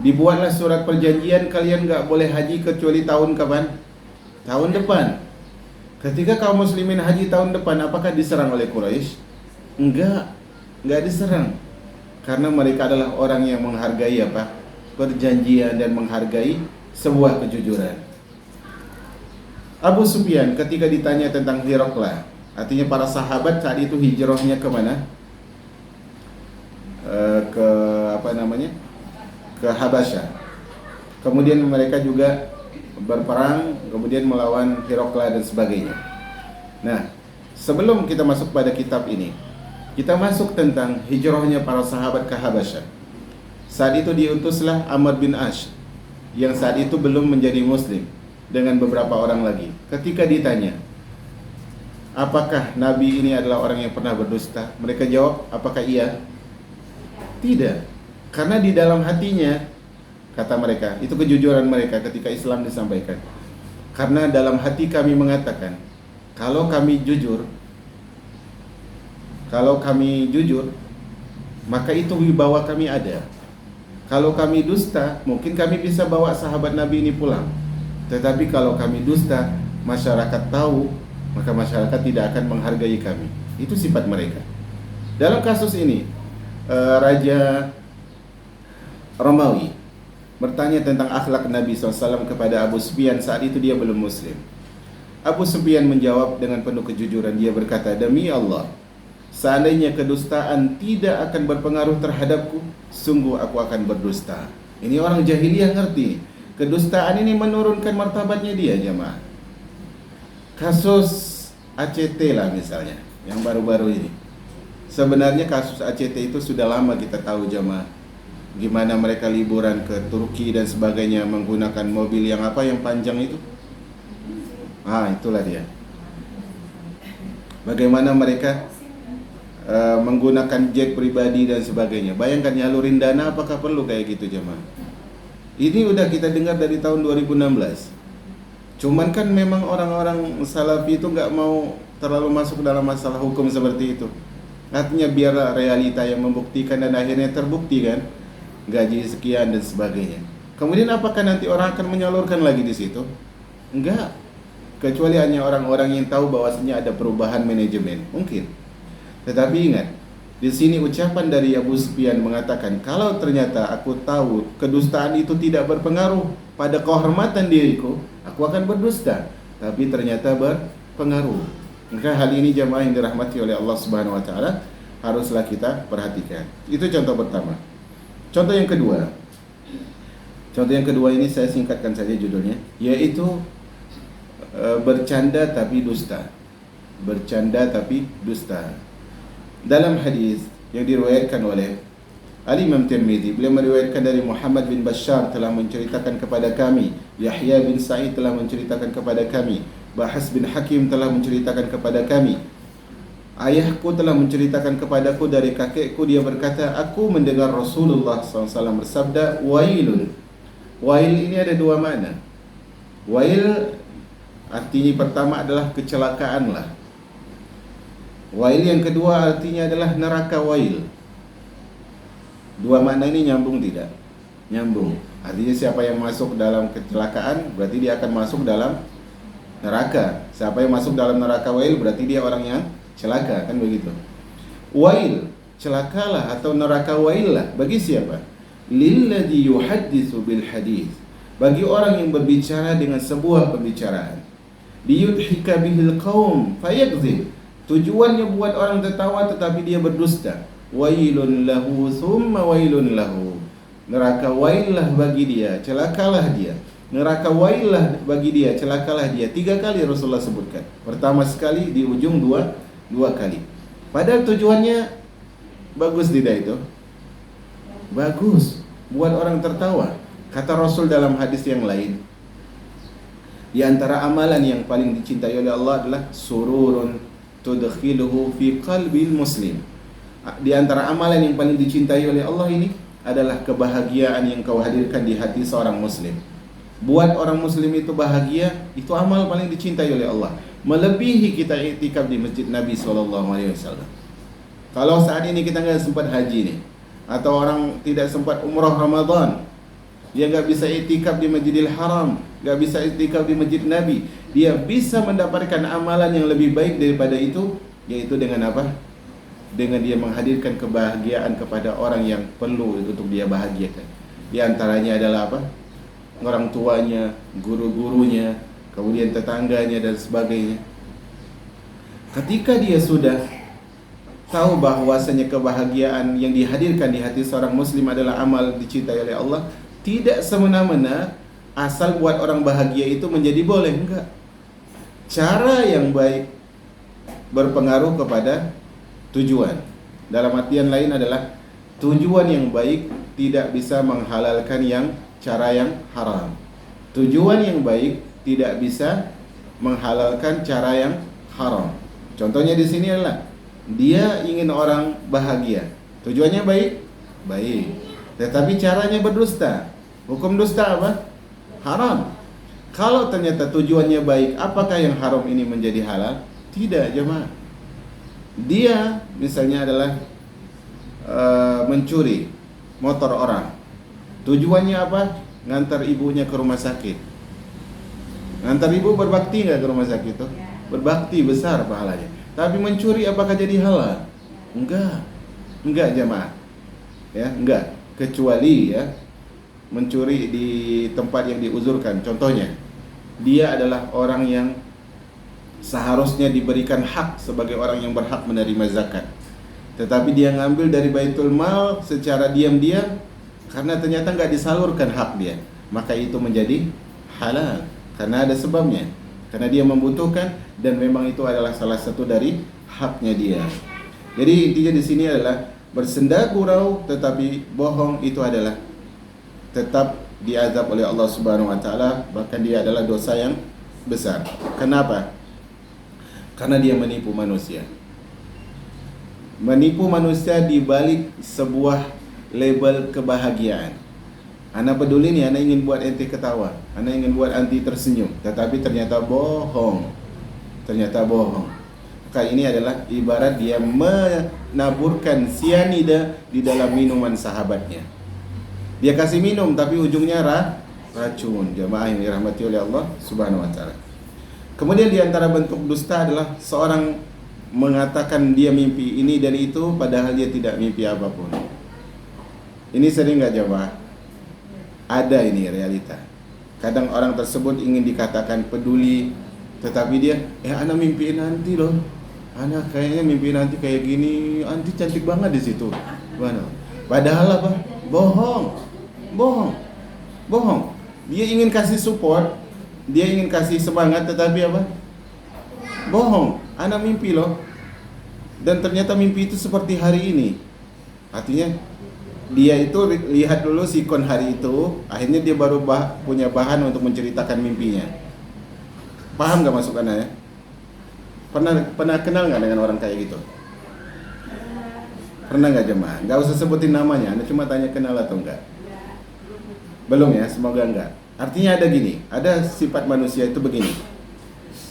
Dibuatlah surat perjanjian, kalian gak boleh haji kecuali tahun kapan? Tahun depan. Ketika kaum muslimin haji tahun depan, apakah diserang oleh Quraisy? Enggak diserang. Karena mereka adalah orang yang menghargai apa? Perjanjian dan menghargai sebuah kejujuran. Abu Sufyan ketika ditanya tentang Hiraqlah, artinya para sahabat saat itu hijrahnya ke mana? Ke apa namanya? Ke Habasyah. Kemudian mereka juga berperang, kemudian melawan Hiraqlah dan sebagainya. Nah, sebelum kita masuk pada kitab ini, kita masuk tentang hijrahnya para sahabat ke Habasyah. Saat itu diutuslah Amr bin Ash yang saat itu belum menjadi muslim dengan beberapa orang lagi. Ketika ditanya, apakah Nabi ini adalah orang yang pernah berdusta? Mereka jawab, apakah iya? Tidak. Karena di dalam hatinya, kata mereka, itu kejujuran mereka ketika Islam disampaikan. Karena dalam hati kami mengatakan, kalau kami jujur, maka itu wibawa kami ada. Kalau kami dusta, mungkin kami bisa bawa sahabat Nabi ini pulang. Tetapi kalau kami dusta, masyarakat tahu, maka masyarakat tidak akan menghargai kami. Itu sifat mereka. Dalam kasus ini, Raja Romawi bertanya tentang akhlak Nabi SAW kepada Abu Sufyan. Saat itu dia belum muslim. Abu Sufyan menjawab dengan penuh kejujuran. Dia berkata, demi Allah, seandainya kedustaan tidak akan berpengaruh terhadapku, sungguh aku akan berdusta. Ini orang jahiliyah ngerti. Kedustaan ini menurunkan martabatnya dia, jemaah. Kasus ACT lah misalnya, yang baru-baru ini. Sebenarnya kasus ACT itu sudah lama kita tahu, jemaah. Gimana mereka liburan ke Turki dan sebagainya menggunakan mobil yang apa, yang panjang itu. Itulah dia. Bagaimana mereka menggunakan jet pribadi dan sebagainya. Bayangkan nyalurin dana, apakah perlu kayak gitu, jemaah? Ini udah kita dengar dari tahun 2016. Cuman kan memang orang-orang Salafi itu nggak mau terlalu masuk dalam masalah hukum seperti itu. Artinya biar realita yang membuktikan, dan akhirnya terbukti kan, gaji sekian dan sebagainya. Kemudian apakah nanti orang akan menyalurkan lagi di situ? Enggak. Kecuali hanya orang-orang yang tahu bahwasanya ada perubahan manajemen, mungkin. Tetapi ingat, di sini ucapan dari Abu Sufyan mengatakan, kalau ternyata aku tahu kedustaan itu tidak berpengaruh pada kehormatan diriku, aku akan berdusta. Tapi ternyata berpengaruh. Maka hal ini jemaah yang dirahmati oleh Allah Subhanahu wa taala haruslah kita perhatikan. Itu contoh pertama. Contoh yang kedua. Contoh yang kedua ini saya singkatkan saja judulnya, yaitu bercanda tapi dusta. Bercanda tapi dusta. Dalam hadis yang diriwayatkan oleh Al-Imam Tirmidzi, beliau meriwayatkan dari Muhammad bin Bashar telah menceritakan kepada kami, Yahya bin Sa'id telah menceritakan kepada kami, Bahas bin Hakim telah menceritakan kepada kami, ayahku telah menceritakan kepadaku dari kakekku, dia berkata, aku mendengar Rasulullah SAW bersabda, wailun. Wail ini ada dua makna. Wail artinya pertama adalah kecelakaan lah. Wail yang kedua artinya adalah neraka wail. Dua makna ini nyambung tidak? Nyambung. Artinya siapa yang masuk dalam kecelakaan berarti dia akan masuk dalam neraka. Siapa yang masuk dalam neraka wail berarti dia orang yang celaka, kan begitu. Wail, celakalah atau neraka wail lah. Bagi siapa? Lilladzi yuhadditsu bil hadits. Bagi orang yang berbicara dengan sebuah pembicaraan. Liyudhika bihil qaum fayakdzib. Tujuannya buat orang tertawa tetapi dia berdusta. Wailun lahu thumma wailun lahu. Neraka waillah bagi dia, celakalah dia. Neraka waillah bagi dia, celakalah dia. 3 kali Rasulullah sebutkan. Pertama sekali di ujung, dua kali. Padahal tujuannya bagus tidak itu? Bagus, buat orang tertawa. Kata Rasul dalam hadis yang lain, di antara amalan yang paling dicintai oleh Allah adalah sururun tudkhiluhu fi qalbil muslim. Di antara amalan yang paling dicintai oleh Allah ini adalah kebahagiaan yang kau hadirkan di hati seorang muslim. Buat orang muslim itu bahagia, itu amal paling dicintai oleh Allah. Melebihi kita iktikaf di masjid Nabi SAW. Kalau saat ini kita nggak sempat haji nih, atau orang tidak sempat umrah Ramadan, dia nggak bisa iktikaf di Masjidil Haram, nggak bisa iktikaf di Masjid Nabi, dia bisa mendapatkan amalan yang lebih baik daripada itu, yaitu dengan apa? dengan dia menghadirkan kebahagiaan kepada orang yang perlu untuk dia bahagiakan. Di antaranya adalah apa? Orang tuanya, guru-gurunya, kemudian tetangganya dan sebagainya. Ketika dia sudah tahu bahwasanya kebahagiaan yang dihadirkan di hati seorang muslim adalah amal dicintai oleh Allah, tidak semena-mena asal buat orang bahagia itu menjadi boleh, enggak. Cara yang baik berpengaruh kepada tujuan. Dalam artian lain adalah tujuan yang baik tidak bisa menghalalkan cara yang haram. Tujuan yang baik tidak bisa menghalalkan cara yang haram. Contohnya di sini adalah dia ingin orang bahagia. Tujuannya baik? Baik. Tetapi caranya berdusta. Hukum dusta apa? Haram. Kalau ternyata tujuannya baik, apakah yang haram ini menjadi halal? Tidak, jemaah. Dia misalnya adalah mencuri motor orang. Tujuannya apa? Ngantar ibunya ke rumah sakit. Ngantar ibu berbakti nggak ke rumah sakit itu? Berbakti, besar pahalanya. Tapi mencuri apakah jadi halal? Enggak jemaah. Ya, enggak. Kecuali ya mencuri di tempat yang diuzurkan. Contohnya, dia adalah orang yang seharusnya diberikan hak sebagai orang yang berhak menerima zakat, tetapi dia ngambil dari baitul mal secara diam-diam karena ternyata nggak disalurkan hak dia, maka itu menjadi halal karena ada sebabnya, karena dia membutuhkan dan memang itu adalah salah satu dari haknya dia. Jadi intinya di sini adalah bersenda gurau tetapi bohong itu adalah tetap diazab oleh Allah Subhanahu wa taala, bahkan dia adalah dosa yang besar. Kenapa? Karena dia menipu manusia. Menipu manusia di balik sebuah label kebahagiaan. Ana peduli nih, ana ingin buat ente ketawa, ana ingin buat anti tersenyum, tetapi ternyata bohong. Maka ini adalah ibarat dia menaburkan sianida di dalam minuman sahabatnya. Dia kasih minum tapi ujungnya racun. Jemaah yang dirahmati oleh Allah Subhanahu wa taala. Kemudian di antara bentuk dusta adalah seorang mengatakan dia mimpi ini dan itu padahal dia tidak mimpi apapun. Ini sering nggak jemaah? Ada ini realita. Kadang orang tersebut ingin dikatakan peduli, tetapi dia, ana mimpiin nanti loh. Ana kayaknya mimpi nanti kayak gini, nanti cantik banget di situ. Mana? Padahal apa? Bohong. Dia ingin kasih support, dia ingin kasih semangat, tetapi apa? Bohong. Ana mimpi loh. Dan ternyata mimpi itu seperti hari ini. Artinya dia itu lihat dulu sikon hari itu, akhirnya dia baru punya bahan untuk menceritakan mimpinya. Paham gak masuk ana ya? Pernah kenal gak dengan orang kayak gitu? Pernah gak jemaah? Gak usah sebutin namanya, anda cuma tanya kenal atau enggak. Belum ya, semoga enggak. Artinya ada gini, ada sifat manusia itu begini.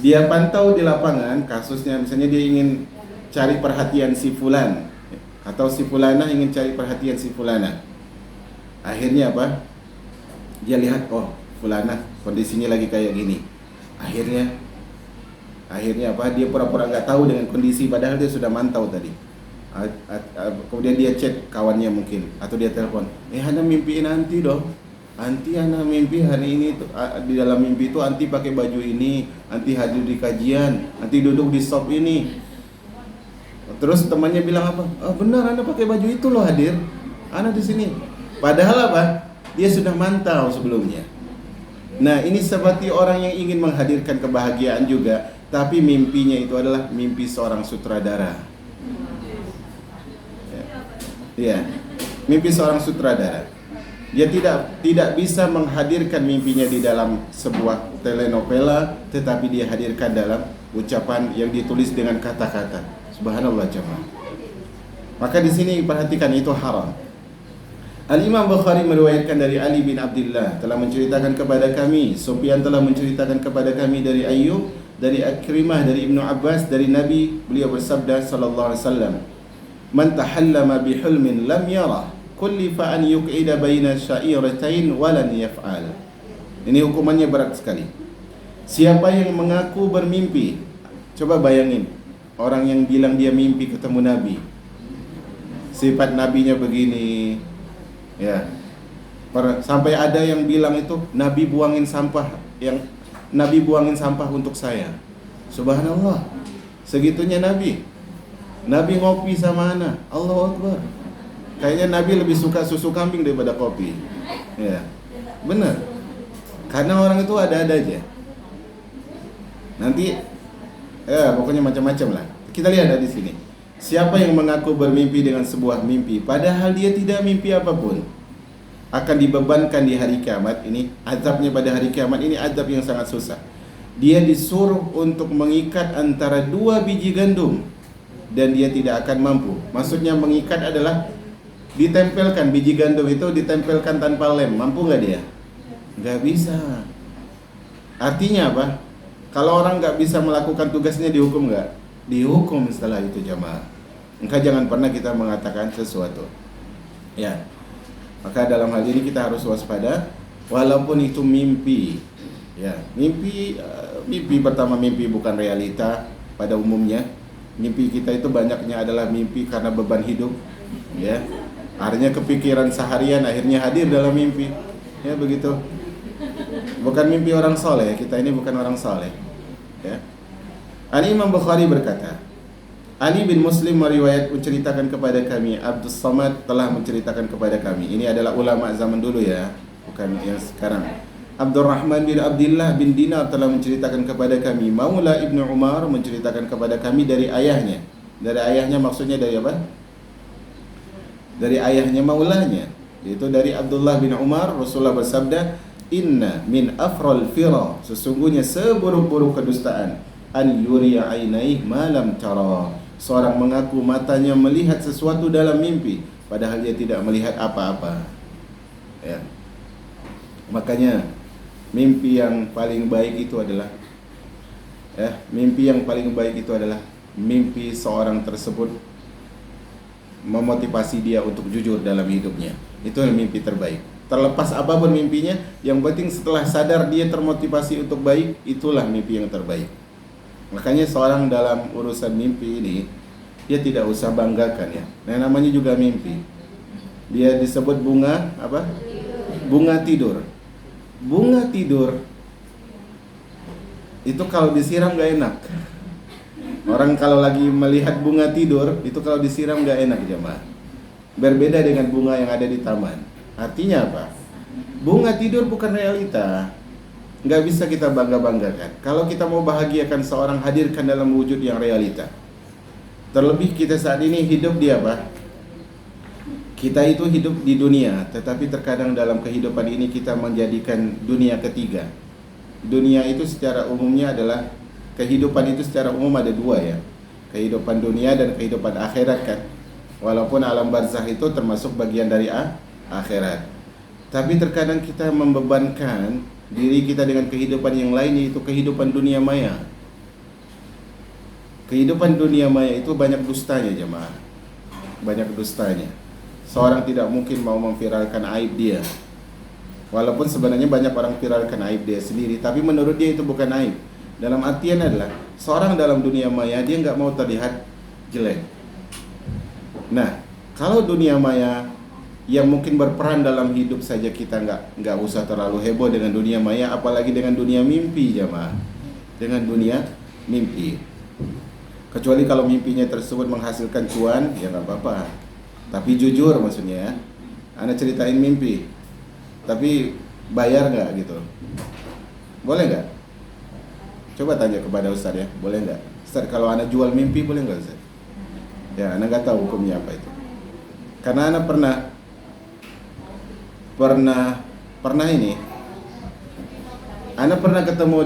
Dia pantau di lapangan kasusnya, misalnya dia ingin cari perhatian si fulan, atau si fulana ingin cari perhatian si fulana. Akhirnya apa? Dia lihat, oh fulana kondisinya lagi kayak gini. Akhirnya apa? Dia pura-pura nggak tahu dengan kondisi, padahal dia sudah mantau tadi. Kemudian dia chat kawannya mungkin, atau dia telepon, ana mimpiin nanti dong. Anti ana mimpi hari ini di dalam mimpi itu anti pakai baju ini, anti hadir di kajian, anti duduk di shop ini. Terus temannya bilang apa? Oh, benar ana pakai baju itu loh hadir. Ana di sini. Padahal apa? Dia sudah mantau sebelumnya. Nah, ini seperti orang yang ingin menghadirkan kebahagiaan juga, tapi mimpinya itu adalah mimpi seorang sutradara. Ya. Mimpi seorang sutradara. Dia tidak bisa menghadirkan mimpinya di dalam sebuah telenovela, tetapi dia hadirkan dalam ucapan yang ditulis dengan kata-kata. Subhanallah jemaah. Maka di sini perhatikan itu haram. Al-Imam Bukhari meriwayatkan dari Ali bin Abdullah telah menceritakan kepada kami, Sufyan telah menceritakan kepada kami dari Ayyub, dari Akrimah, dari Ibnu Abbas, dari Nabi, beliau bersabda sallallahu alaihi wasallam, "Man tahallama bihulmin lam yarah kullifa an yuq'ida baina sya'iratain walan yaf'al." Ini hukumannya berat sekali. Siapa yang mengaku bermimpi, coba bayangin orang yang bilang dia mimpi ketemu Nabi, sifat nabinya begini. Ya. Sampai ada yang bilang itu Nabi buangin sampah untuk saya. Subhanallah. Segitunya Nabi. Nabi ngopi sama ana. Allahu Akbar. Kayaknya Nabi lebih suka susu kambing daripada kopi. Ya. Benar. Karena orang itu ada-ada aja. Nanti pokoknya macam-macam lah. Kita lihat ada di sini. Siapa yang mengaku bermimpi dengan sebuah mimpi padahal dia tidak mimpi apapun, akan dibebankan di hari kiamat. Ini azabnya pada hari kiamat, ini azab yang sangat susah. Dia disuruh untuk mengikat antara 2 biji gandum dan dia tidak akan mampu. Maksudnya mengikat adalah ditempelkan biji gandum itu, ditempelkan tanpa lem. Mampu nggak dia? Nggak bisa. Artinya apa? Kalau orang nggak bisa melakukan tugasnya, dihukum nggak? Dihukum setelah itu, jamaah. Maka jangan pernah kita mengatakan sesuatu. Ya. Maka dalam hal ini kita harus waspada, walaupun itu mimpi. Ya, mimpi pertama, mimpi bukan realita pada umumnya. Mimpi kita itu banyaknya adalah mimpi karena beban hidup. Ya. Akhirnya kepikiran seharian, akhirnya hadir dalam mimpi. Ya, begitu. Bukan mimpi orang soleh, kita ini bukan orang soleh. Ya. Imam Bukhari berkata, Ali bin Muslim menceritakan kepada kami, Abdus Samad telah menceritakan kepada kami. Ini adalah ulama zaman dulu ya, bukan yang sekarang. Abdurrahman bin Abdullah bin Dinar telah menceritakan kepada kami. Maula Ibnu Umar menceritakan kepada kami dari ayahnya. Dari ayahnya maksudnya dari apa? Dari ayahnya maulanya, yaitu dari Abdullah bin Umar. Rasulullah bersabda, Inna min afral fira, sesungguhnya seburuk-buruk kedustaan, an yuriya ainaih malam tara, seorang mengaku matanya melihat sesuatu dalam mimpi padahal dia tidak melihat apa-apa. Ya. Makanya mimpi yang paling baik itu adalah mimpi seorang tersebut memotivasi dia untuk jujur dalam hidupnya. Itu mimpi terbaik. Terlepas apapun mimpinya, yang penting setelah sadar dia termotivasi untuk baik, itulah mimpi yang terbaik. Makanya seorang dalam urusan mimpi ini, dia tidak usah banggakan ya. Nah, namanya juga mimpi. Dia disebut bunga apa? Bunga tidur. Bunga tidur itu kalau disiram gak enak. Orang kalau lagi melihat bunga tidur itu kalau disiram gak enak, jemaah. Berbeda dengan bunga yang ada di taman. Artinya apa? Bunga tidur bukan realita. Nggak bisa kita bangga-banggakan. Kalau kita mau bahagiakan seorang, hadirkan dalam wujud yang realita. Terlebih kita saat ini hidup di apa? Kita itu hidup di dunia, tetapi terkadang dalam kehidupan ini kita menjadikan dunia ketiga. Dunia itu secara umumnya adalah, kehidupan itu secara umum ada 2 ya. Kehidupan dunia dan kehidupan akhirat kan. Walaupun alam barzakh itu termasuk bagian dari akhirat. Tapi terkadang kita membebankan diri kita dengan kehidupan yang lain, yaitu kehidupan dunia maya. Kehidupan dunia maya itu banyak dustanya, jemaah. Banyak dustanya. Seorang tidak mungkin mau memviralkan aib dia. Walaupun sebenarnya banyak orang viralkan aib dia sendiri, tapi menurut dia itu bukan aib. Dalam artian adalah, seorang dalam dunia maya dia nggak mau terlihat jelek. Nah, kalau dunia maya yang mungkin berperan dalam hidup saja, kita nggak usah terlalu heboh dengan dunia maya, apalagi dengan dunia mimpi, jemaah. Dengan dunia mimpi. Kecuali kalau mimpinya tersebut menghasilkan cuan, ya nggak apa-apa. Tapi jujur maksudnya ya. Anda ceritain mimpi, tapi bayar nggak gitu? Boleh nggak? Coba tanya kepada Ustaz ya, boleh nggak? Ustaz, kalau Anda jual mimpi boleh nggak Ustaz? Ya, Anda nggak tahu hukumnya apa itu. Karena Anda pernah ini, Anda pernah ketemu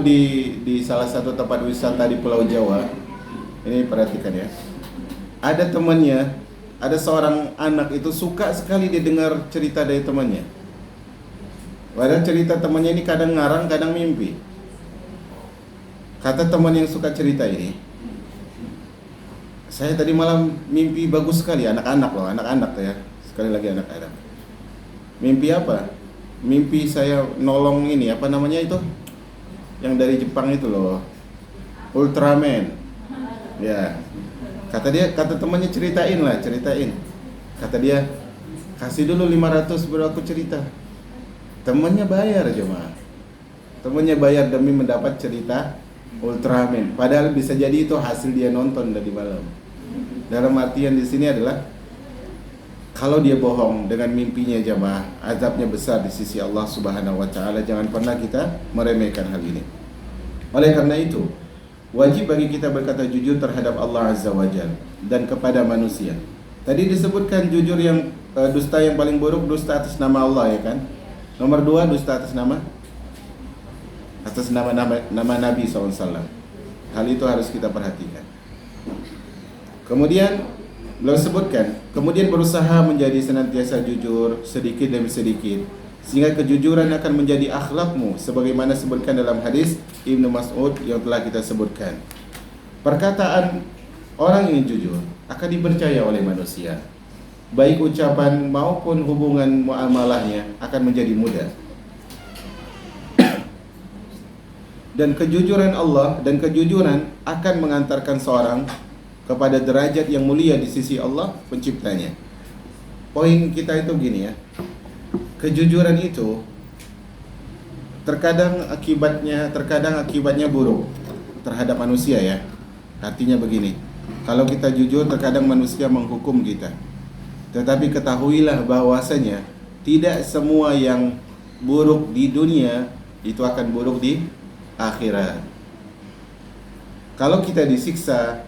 di salah satu tempat wisata di Pulau Jawa. Ini perhatikan ya. Ada temannya, ada seorang anak itu suka sekali dia dengar cerita dari temannya. Padahal cerita temannya ini kadang ngarang, kadang mimpi. Kata teman yang suka cerita ini, saya tadi malam mimpi bagus sekali. Anak-anak loh, anak-anak ya. Sekali lagi anak-anak. Mimpi apa? Mimpi saya nolong ini, apa namanya itu? Yang dari Jepang itu loh, Ultraman. Ya. Kata temannya ceritain. Kata dia, kasih dulu 500 baru aku cerita. Temannya bayar jemaah. Temannya bayar demi mendapat cerita Ultraman. Padahal bisa jadi itu hasil dia nonton tadi malam. Dalam artian di sini adalah kalau dia bohong dengan mimpinya jemaah, azabnya besar di sisi Allah Subhanahu wa taala. Jangan pernah kita meremehkan hal ini. Oleh karena itu, wajib bagi kita berkata jujur terhadap Allah Azza wa Jalla dan kepada manusia. Tadi disebutkan jujur yang dusta yang paling buruk, dusta atas nama Allah, ya kan? Nomor 2, dusta atas nama Nabi SAW. Hal itu harus kita perhatikan. Kemudian beliau sebutkan, kemudian berusaha menjadi senantiasa jujur sedikit demi sedikit, sehingga kejujuran akan menjadi akhlakmu, sebagaimana sebutkan dalam hadis Ibnu Mas'ud yang telah kita sebutkan. Perkataan orang yang jujur akan dipercaya oleh manusia, baik ucapan maupun hubungan muamalahnya akan menjadi mudah. Dan kejujuran Allah dan kejujuran akan mengantarkan seorang kepada derajat yang mulia di sisi Allah penciptanya. Poin kita itu gini ya, kejujuran itu terkadang akibatnya buruk terhadap manusia ya. Artinya begini, kalau kita jujur terkadang manusia menghukum kita. Tetapi ketahuilah bahwasanya tidak semua yang buruk di dunia itu akan buruk di akhirat. Kalau kita disiksa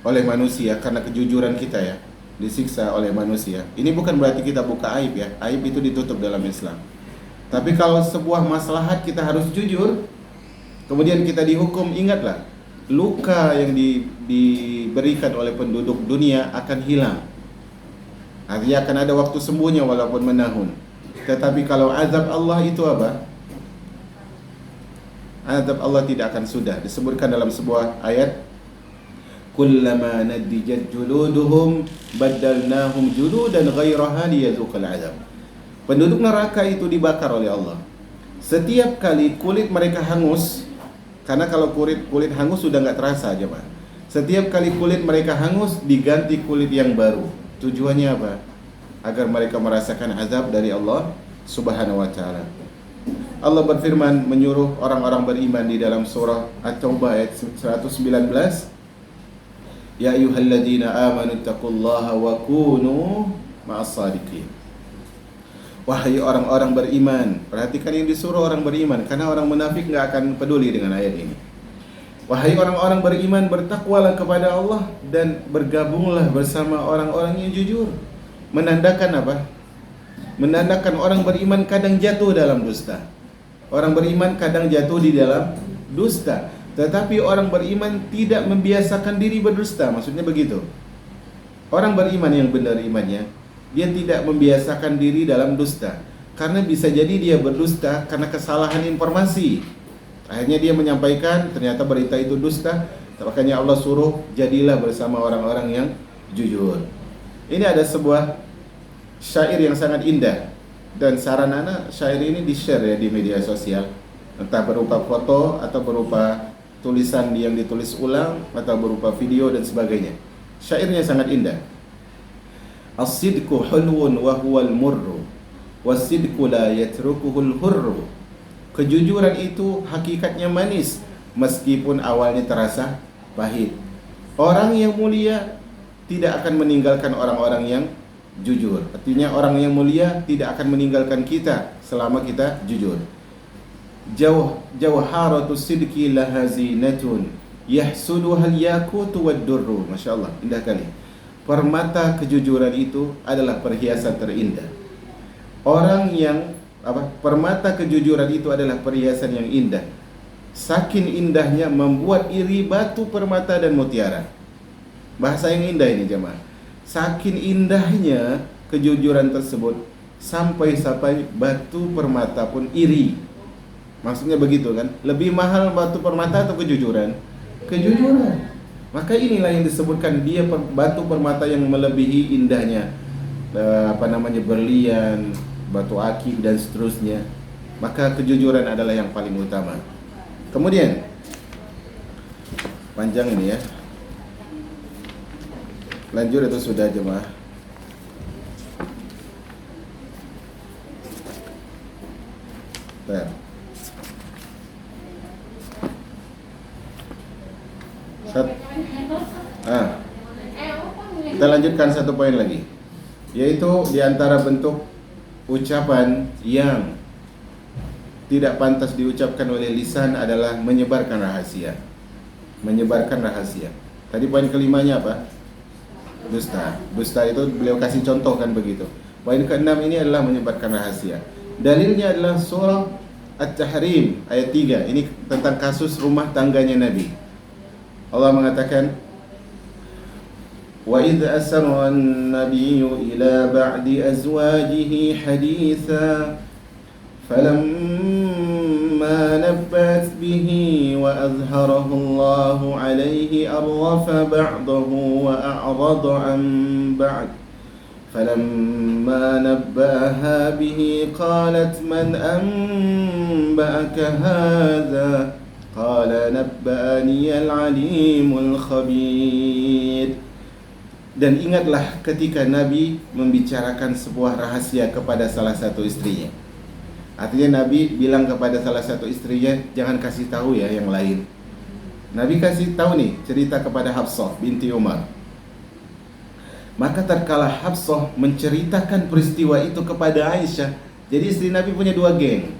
oleh manusia karena kejujuran kita ya, disiksa oleh manusia, ini bukan berarti kita buka aib ya. Aib itu ditutup dalam Islam. Tapi kalau sebuah maslahat kita harus jujur, kemudian kita dihukum, ingatlah, luka yang diberikan oleh penduduk dunia akan hilang. Artinya akan ada waktu sembuhnya walaupun menahun. Tetapi kalau azab Allah itu apa? Azab Allah tidak akan sudah. Disebutkan dalam sebuah ayat, kullama nadijat juluduhum baddalnahum juludan ghairaha liyadzuqal azab. Penduduk neraka itu dibakar oleh Allah. Setiap kali kulit mereka hangus, karena kalau kulit hangus sudah enggak terasa aja, Pak. Setiap kali kulit mereka hangus diganti kulit yang baru. Tujuannya apa? Agar mereka merasakan azab dari Allah Subhanahu wa taala. Allah berfirman menyuruh orang-orang beriman di dalam surah At-Taubah ayat 119, ya ayyuhalladzina amanu taqullaha wa kunu ma'as shadiqin. Wahai orang-orang beriman, perhatikan yang disuruh orang beriman, karena orang munafik enggak akan peduli dengan ayat ini. Wahai orang-orang beriman, bertakwalah kepada Allah dan bergabunglah bersama orang-orang yang jujur. Menandakan apa? Menandakan orang beriman kadang jatuh dalam dusta. Orang beriman kadang jatuh di dalam dusta. Tetapi orang beriman tidak membiasakan diri berdusta. Maksudnya begitu. Orang beriman yang benar imannya, dia tidak membiasakan diri dalam dusta. Karena bisa jadi dia berdusta karena kesalahan informasi. Akhirnya dia menyampaikan, ternyata berita itu dusta. Makanya Allah suruh, jadilah bersama orang-orang yang jujur. Ini ada sebuah syair yang sangat indah. Dan saran anak, syair ini di-share ya di media sosial. Entah berupa foto atau berupa tulisan yang ditulis ulang, atau berupa video dan sebagainya. Syairnya sangat indah. As-sidqu hulwun wa huwal murru, was-sidqu la yatrukuhul hurru. Kejujuran itu hakikatnya manis, meskipun awalnya terasa pahit. Orang yang mulia tidak akan meninggalkan orang-orang yang jujur. Artinya orang yang mulia tidak akan meninggalkan kita selama kita jujur. Jawharatu sidqi lahazinatun yahsuduhal yakutu wad-durru. Masyaallah, indah kali. Permata kejujuran itu adalah perhiasan terindah. Permata kejujuran itu adalah perhiasan yang indah. Saking indahnya membuat iri batu permata dan mutiara. Bahasa yang indah ini jemaah. Saking indahnya kejujuran tersebut sampai batu permata pun iri. Maksudnya begitu kan? Lebih mahal batu permata atau kejujuran? Kejujuran. Maka inilah yang disebutkan dia batu permata yang melebihi indahnya berlian, batu akik dan seterusnya. Maka kejujuran adalah yang paling utama. Kemudian panjang ini ya. Lanjut atau sudah jemaah? Baik. Kita lanjutkan satu poin lagi, yaitu di antara bentuk ucapan yang tidak pantas diucapkan oleh lisan adalah menyebarkan rahasia. Menyebarkan rahasia. Tadi poin kelimanya apa? Dusta. Dusta itu beliau kasih contoh kan begitu. Poin keenam ini adalah menyebarkan rahasia. Dalilnya adalah surah At-Tahrim ayat 3. Ini tentang kasus rumah tangganya Nabi. Allah mengatakan, "Wa idh asarra an-nabiyyu ila ba'di azwajihi haditha فلما نبأت به وأظهره الله عليه أرف بعضه وأعرض عن بعض فلما نبأها به قالت من أنبأك هذا قال نبأني العليم الخبير." Dan ingatlah ketika Nabi membicarakan sebuah rahasia kepada salah satu istrinya. Artinya Nabi bilang kepada salah satu istrinya, jangan kasih tahu ya yang lain. Nabi kasih tahu nih cerita kepada Hafsah binti Umar. Maka tatkala Hafsah menceritakan peristiwa itu kepada Aisyah. Jadi istri Nabi punya dua geng.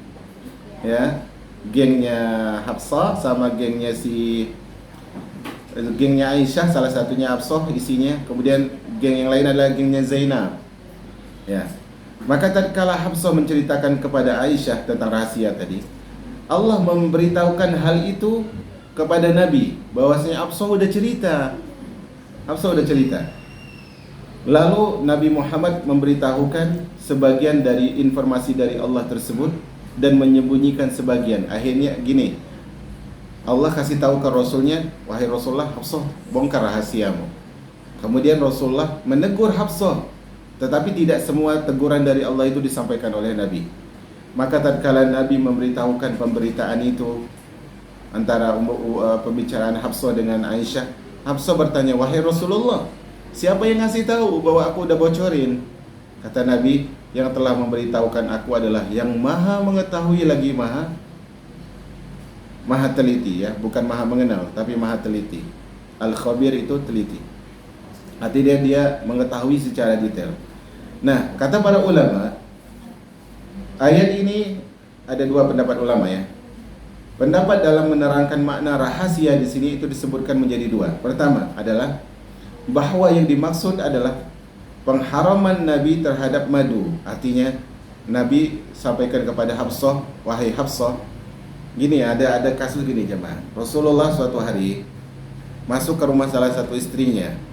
Ya, gengnya Hafsah sama gengnya gengnya Aisyah, salah satunya Hafsah isinya. Kemudian geng yang lain adalah gengnya Zainab. Ya. Maka tatkala Hafsah menceritakan kepada Aisyah tentang rahasia tadi, Allah memberitahukan hal itu kepada Nabi, bahwasanya Hafsah udah cerita. Lalu Nabi Muhammad memberitahukan sebagian dari informasi dari Allah tersebut dan menyembunyikan sebagian. Akhirnya gini, Allah kasih tahu ke Rasulnya, wahai Rasulullah, Hafsah bongkar rahasiamu. Kemudian Rasulullah menegur Hafsah, tetapi tidak semua teguran dari Allah itu disampaikan oleh Nabi. Maka tatkala Nabi memberitahukan pemberitaan itu antara pembicaraan Hafsah dengan Aisyah, Hafsah bertanya, wahai Rasulullah, siapa yang ngasih tahu bahwa aku udah bocorin? Kata Nabi, yang telah memberitahukan aku adalah yang maha mengetahui lagi maha teliti, ya, bukan maha mengenal, tapi maha teliti. Al-Khabir itu teliti. Artinya dia mengetahui secara detail. Nah, kata para ulama, ayat ini ada dua pendapat ulama ya. Pendapat dalam menerangkan makna rahasia di sini itu disebutkan menjadi dua. Pertama adalah bahwa yang dimaksud adalah pengharaman Nabi terhadap madu. Artinya Nabi sampaikan kepada Hafsah, wahai Hafsah, gini, ada kasus gini jemaah. Rasulullah suatu hari masuk ke rumah salah satu istrinya,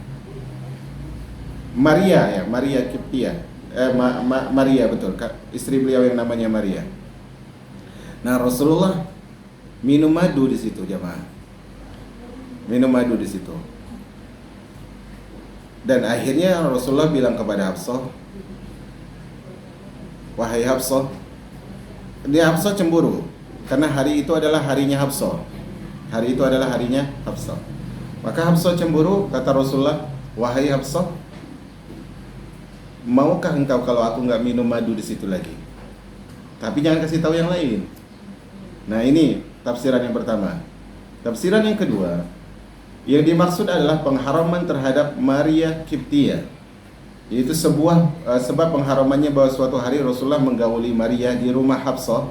Maria Kiptia, Maria betul, istri beliau yang namanya Maria. Nah, Rasulullah minum madu di situ jemaah, dan akhirnya Rasulullah bilang kepada Hafsah, wahai Hafsah, dia Hafsah cemburu karena hari itu adalah harinya Hafsah. Maka Hafsah cemburu, kata Rasulullah, wahai Hafsah, maukah engkau kalau aku nggak minum madu di situ lagi? Tapi jangan kasih tahu yang lain. Nah, ini tafsiran yang pertama. Tafsiran yang kedua, yang dimaksud adalah pengharaman terhadap Maria Kiptia. Yaitu sebab pengharamannya bahwa suatu hari Rasulullah menggauli Maria di rumah Hafsah.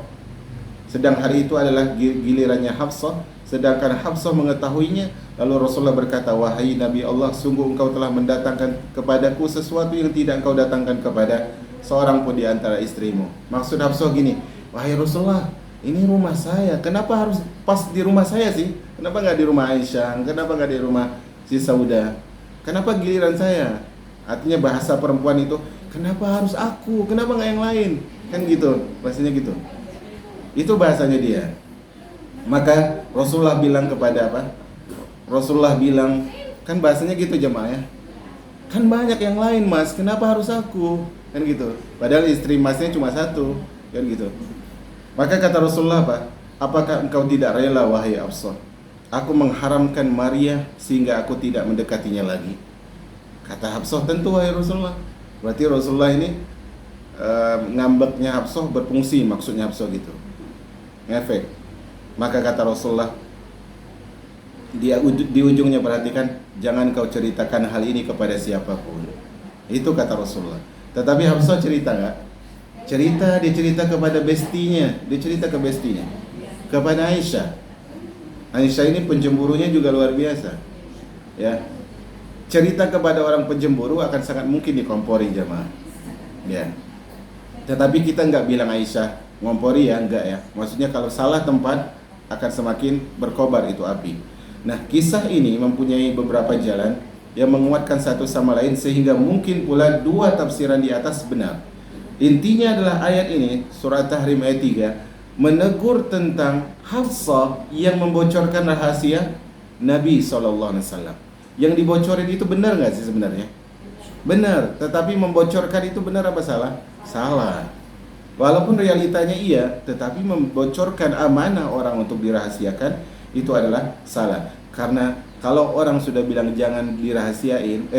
Sedang hari itu adalah gilirannya Hafsah, sedangkan Hafsah mengetahuinya. Lalu Rasulullah berkata, wahai Nabi Allah, sungguh engkau telah mendatangkan kepadaku sesuatu yang tidak engkau datangkan kepada seorang pun di antara istrimu. Maksud Hafsah gini, wahai Rasulullah, ini rumah saya, kenapa harus pas di rumah saya sih? Kenapa nggak di rumah Aisyah? Kenapa nggak di rumah si Saudah? Kenapa giliran saya? Artinya bahasa perempuan itu, kenapa harus aku? Kenapa nggak yang lain? Kan gitu, bahasanya gitu. Itu bahasanya dia. Maka Rasulullah bilang kepada apa? Rasulullah bilang, kan bahasanya gitu jemaah ya. Kan banyak yang lain mas, kenapa harus aku? Kan gitu. Padahal istri masnya cuma satu, kan gitu. Maka kata Rasulullah apa? Apakah engkau tidak rela wahai Hafsah? Aku mengharamkan Maria sehingga aku tidak mendekatinya lagi. Kata Hafsah, tentu wahai Rasulullah. Berarti Rasulullah ini ngambeknya Hafsah berfungsi, maksudnya Hafsah gitu. ngefek. Maka kata Rasulullah, di ujungnya perhatikan, jangan kau ceritakan hal ini kepada siapapun. Itu kata Rasulullah. Tetapi Hafsah cerita nggak? Dia cerita kepada bestinya, kepada Aisyah. Aisyah ini pencemburunya juga luar biasa. Ya, cerita kepada orang pencemburu akan sangat mungkin dikompori jamaah. Ya, tetapi kita nggak bilang Aisyah ngompori ya, enggak ya. Maksudnya kalau salah tempat akan semakin berkobar itu api. Nah, kisah ini mempunyai beberapa jalan yang menguatkan satu sama lain sehingga mungkin pula dua tafsiran di atas benar. Intinya adalah ayat ini, surah Tahrim ayat 3, menegur tentang Hafsah yang membocorkan rahasia Nabi SAW. Yang dibocorin itu benar nggak sih sebenarnya? Benar, tetapi membocorkan itu benar apa salah? Salah. Walaupun realitanya iya, tetapi membocorkan amanah orang untuk dirahasiakan itu adalah salah. Karena kalau orang sudah bilang jangan dirahasiain,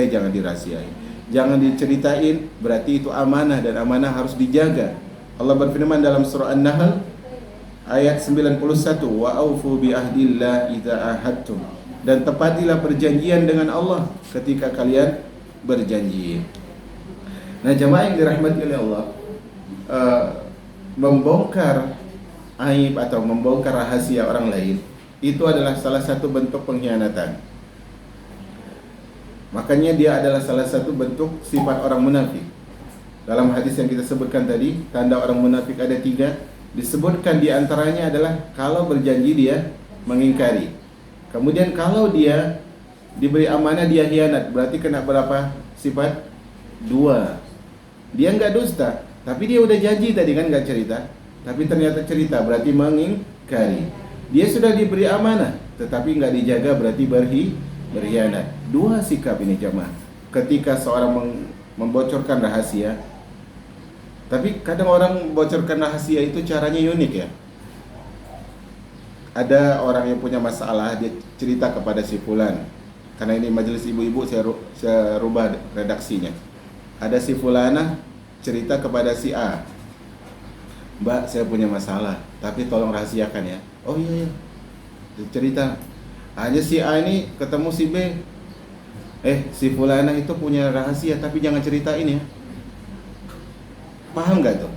jangan diceritain, berarti itu amanah dan amanah harus dijaga. Allah berfirman dalam surah An-Nahl ayat 91, wa aufu bi ahdillah idza ahadtum, dan tepatilah perjanjian dengan Allah ketika kalian berjanji. Nah, jemaah yang dirahmati oleh Allah, membongkar aib atau membongkar rahasia orang lain itu adalah salah satu bentuk pengkhianatan. Makanya dia adalah salah satu bentuk sifat orang munafik. Dalam hadis yang kita sebutkan tadi, tanda orang munafik ada 3. Disebutkan di antaranya adalah kalau berjanji dia mengingkari. Kemudian kalau dia diberi amanah dia khianat. Berarti kena berapa sifat? 2. Dia enggak dusta, tapi dia udah janji tadi kan, enggak cerita, tapi ternyata cerita, berarti mengingkari. Dia sudah diberi amanah, tetapi enggak dijaga, berarti berkhianat. 2 sikap ini jemaah. Ketika seorang membocorkan rahasia, tapi kadang orang membocorkan rahasia itu caranya unik ya. Ada orang yang punya masalah, dia cerita kepada si fulan. Karena ini majelis ibu-ibu, saya rubah redaksinya. Ada si fulana cerita kepada si A, Mbak, saya punya masalah, tapi tolong rahasiakan ya. Oh iya, cerita. Hanya si A ini ketemu si B, si fulana itu punya rahasia, tapi jangan ceritain ya. Paham gak tuh?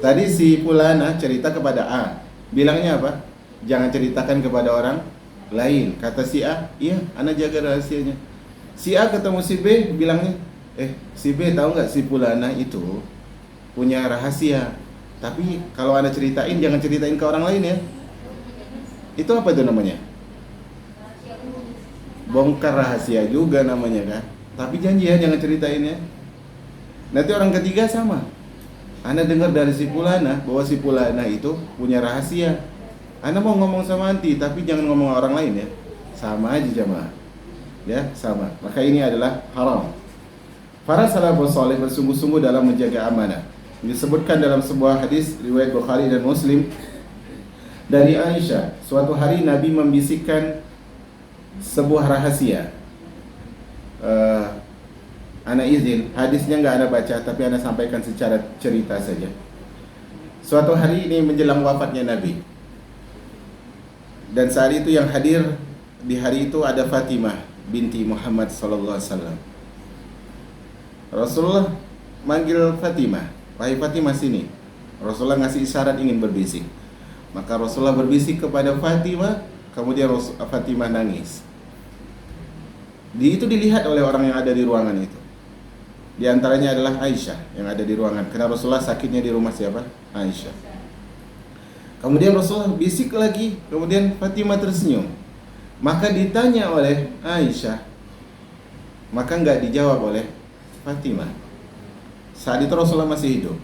Tadi si fulana cerita kepada A, bilangnya apa? Jangan ceritakan kepada orang lain. Kata si A, iya, ana jaga rahasianya. Si A ketemu si B, bilangnya, si B tahu nggak si fulana itu punya rahasia, tapi kalau ana ceritain jangan ceritain ke orang lain ya. Itu apa itu namanya? Bongkar rahasia juga namanya kan. Tapi janji ya jangan ceritain ya. Nanti orang ketiga sama. Ana dengar dari si fulana bahwa si fulana itu punya rahasia. Ana mau ngomong sama anti, tapi jangan ngomong orang lain ya. Sama aja jemaah. Ya, sama. Maka ini adalah haram. Para salafus saleh bersungguh-sungguh dalam menjaga amanah. Disebutkan dalam sebuah hadis riwayat Bukhari dan Muslim dari Aisyah, suatu hari Nabi membisikkan sebuah rahasia. Ana izin, hadisnya nggak ana baca, tapi ana sampaikan secara cerita saja. Suatu hari ini menjelang wafatnya Nabi, dan saat itu yang hadir di hari itu ada Fatimah binti Muhammad sallallahu alaihi wasallam. Rasulullah manggil Fatimah, wahai Fatimah sini. Rasulullah ngasih isyarat ingin berbisik. Maka Rasulullah berbisik kepada Fatimah, kemudian Fatimah nangis. Itu dilihat oleh orang yang ada di ruangan itu. Di antaranya adalah Aisyah yang ada di ruangan. Karena Rasulullah sakitnya di rumah siapa? Aisyah. Kemudian Rasulullah bisik lagi, kemudian Fatimah tersenyum. Maka ditanya oleh Aisyah, maka enggak dijawab oleh Fatimah. Saat itu Rasulullah masih hidup.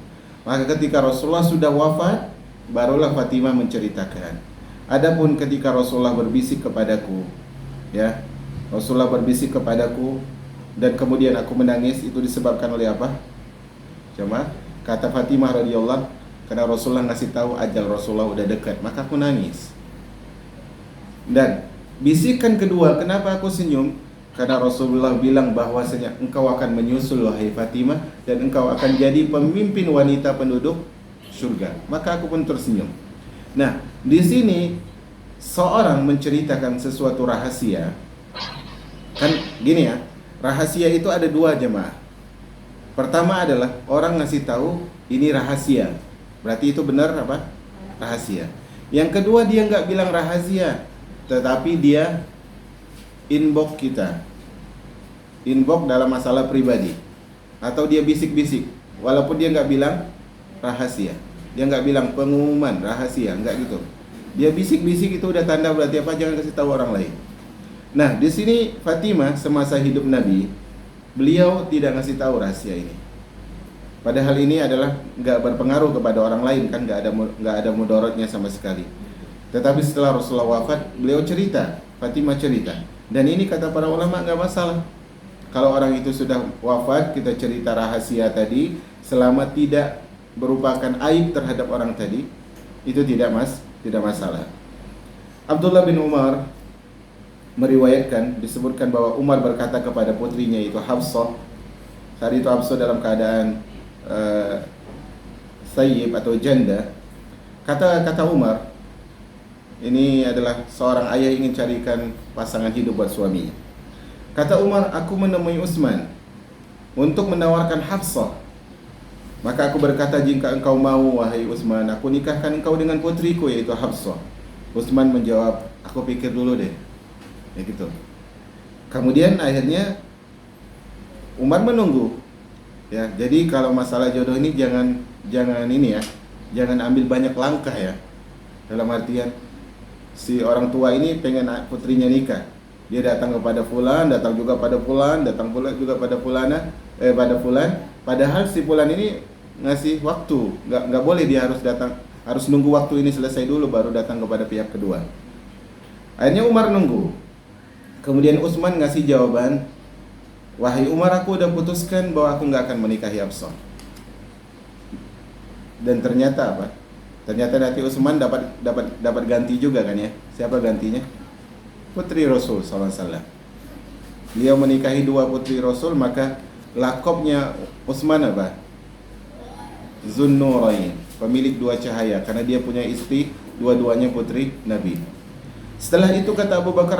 Maka ketika Rasulullah sudah wafat, barulah Fatimah menceritakan. Adapun ketika Rasulullah berbisik kepadaku, ya, Rasulullah berbisik kepadaku dan kemudian aku menangis, itu disebabkan oleh apa? Cuma kata Fatimah radhiyallahu, karena Rasulullah ngasih tahu ajal Rasulullah udah dekat, maka aku nangis. Dan bisikan kedua, kenapa aku senyum? Karena Rasulullah bilang bahwasanya engkau akan menyusul wahai Fatimah, dan engkau akan jadi pemimpin wanita penduduk surga. Maka aku pun tersenyum. Nah, di sini seorang menceritakan sesuatu rahasia. Kan gini ya, rahasia itu ada dua, jemaah. Pertama adalah orang ngasih tahu ini rahasia. Berarti itu benar apa? Rahasia. Yang kedua, dia nggak bilang rahasia, tetapi dia inbox kita. Inbox dalam masalah pribadi. Atau dia bisik-bisik, walaupun dia nggak bilang rahasia. Dia nggak bilang pengumuman rahasia, nggak gitu. Dia bisik-bisik, itu udah tanda berarti apa? Jangan kasih tahu orang lain. Nah, di sini Fatimah semasa hidup Nabi, beliau tidak ngasih tahu rahasia ini. Padahal ini adalah nggak berpengaruh kepada orang lain, kan nggak ada mudaratnya sama sekali. Tetapi setelah Rasulullah wafat, beliau cerita, Fatimah cerita. Dan ini kata para ulama nggak masalah. Kalau orang itu sudah wafat, kita cerita rahasia tadi, selama tidak merupakan aib terhadap orang tadi, itu tidak masalah. Abdullah bin Umar meriwayatkan, disebutkan bahwa Umar berkata kepada putrinya itu Hafsah. Saat itu Hafsah dalam keadaan sayyib atau janda. Kata Umar, ini adalah seorang ayah ingin carikan pasangan hidup buat suaminya. Kata Umar, aku menemui Utsman untuk menawarkan Hafsah. Maka aku berkata, jika engkau mau wahai Utsman, aku nikahkan engkau dengan putriku yaitu Hafsah. Utsman menjawab, aku pikir dulu deh. Ya gitu. Kemudian akhirnya Umar menunggu. Ya, jadi kalau masalah jodoh ini jangan ini ya, jangan ambil banyak langkah ya. Dalam artian si orang tua ini pengen putrinya nikah, dia datang kepada fulan, datang juga pada fulan, datang pula juga pada pada fulan. Padahal si fulan ini ngasih waktu, nggak boleh dia harus datang, harus nunggu waktu ini selesai dulu baru datang kepada pihak kedua. Akhirnya Umar nunggu. Kemudian Utsman ngasih jawaban, wahai Umar, aku udah putuskan bahwa aku nggak akan menikahi Hafsah. Dan ternyata apa? Ternyata nanti Utsman dapat ganti juga kan ya? Siapa gantinya? Putri Rasul SAW. Beliau menikahi dua putri Rasul, maka lakopnya Utsman apa? Zunnurain, pemilik dua cahaya, karena dia punya istri dua-duanya putri Nabi. Setelah itu kata Umar,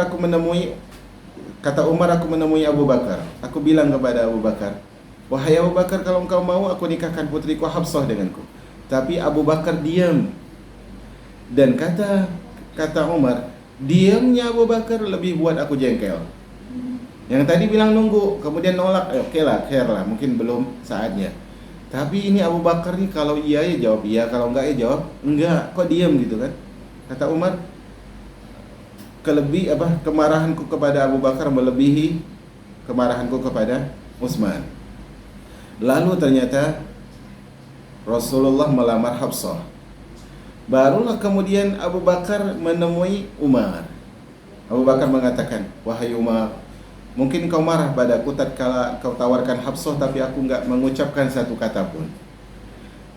aku menemui Abu Bakar. Aku bilang kepada Abu Bakar, wahai Abu Bakar, kalau engkau mau aku nikahkan putriku Hafsah denganku. Tapi Abu Bakar diam. Dan kata Umar, diamnya Abu Bakar lebih buat aku jengkel. Yang tadi bilang nunggu, kemudian nolak, oke lah, khair lah, mungkin belum saatnya. Tapi ini Abu Bakar nih, kalau iya ya jawab iya, kalau enggak ya jawab enggak. Kok diam gitu kan? Kata Umar, kemarahanku kepada Abu Bakar melebihi kemarahanku kepada Utsman. Lalu ternyata Rasulullah melamar Hafsah. Barulah kemudian Abu Bakar menemui Umar. Abu Bakar mengatakan, wahai Umar, mungkin kau marah padaku tatkala kau tawarkan Hafsah, tapi aku enggak mengucapkan satu kata pun.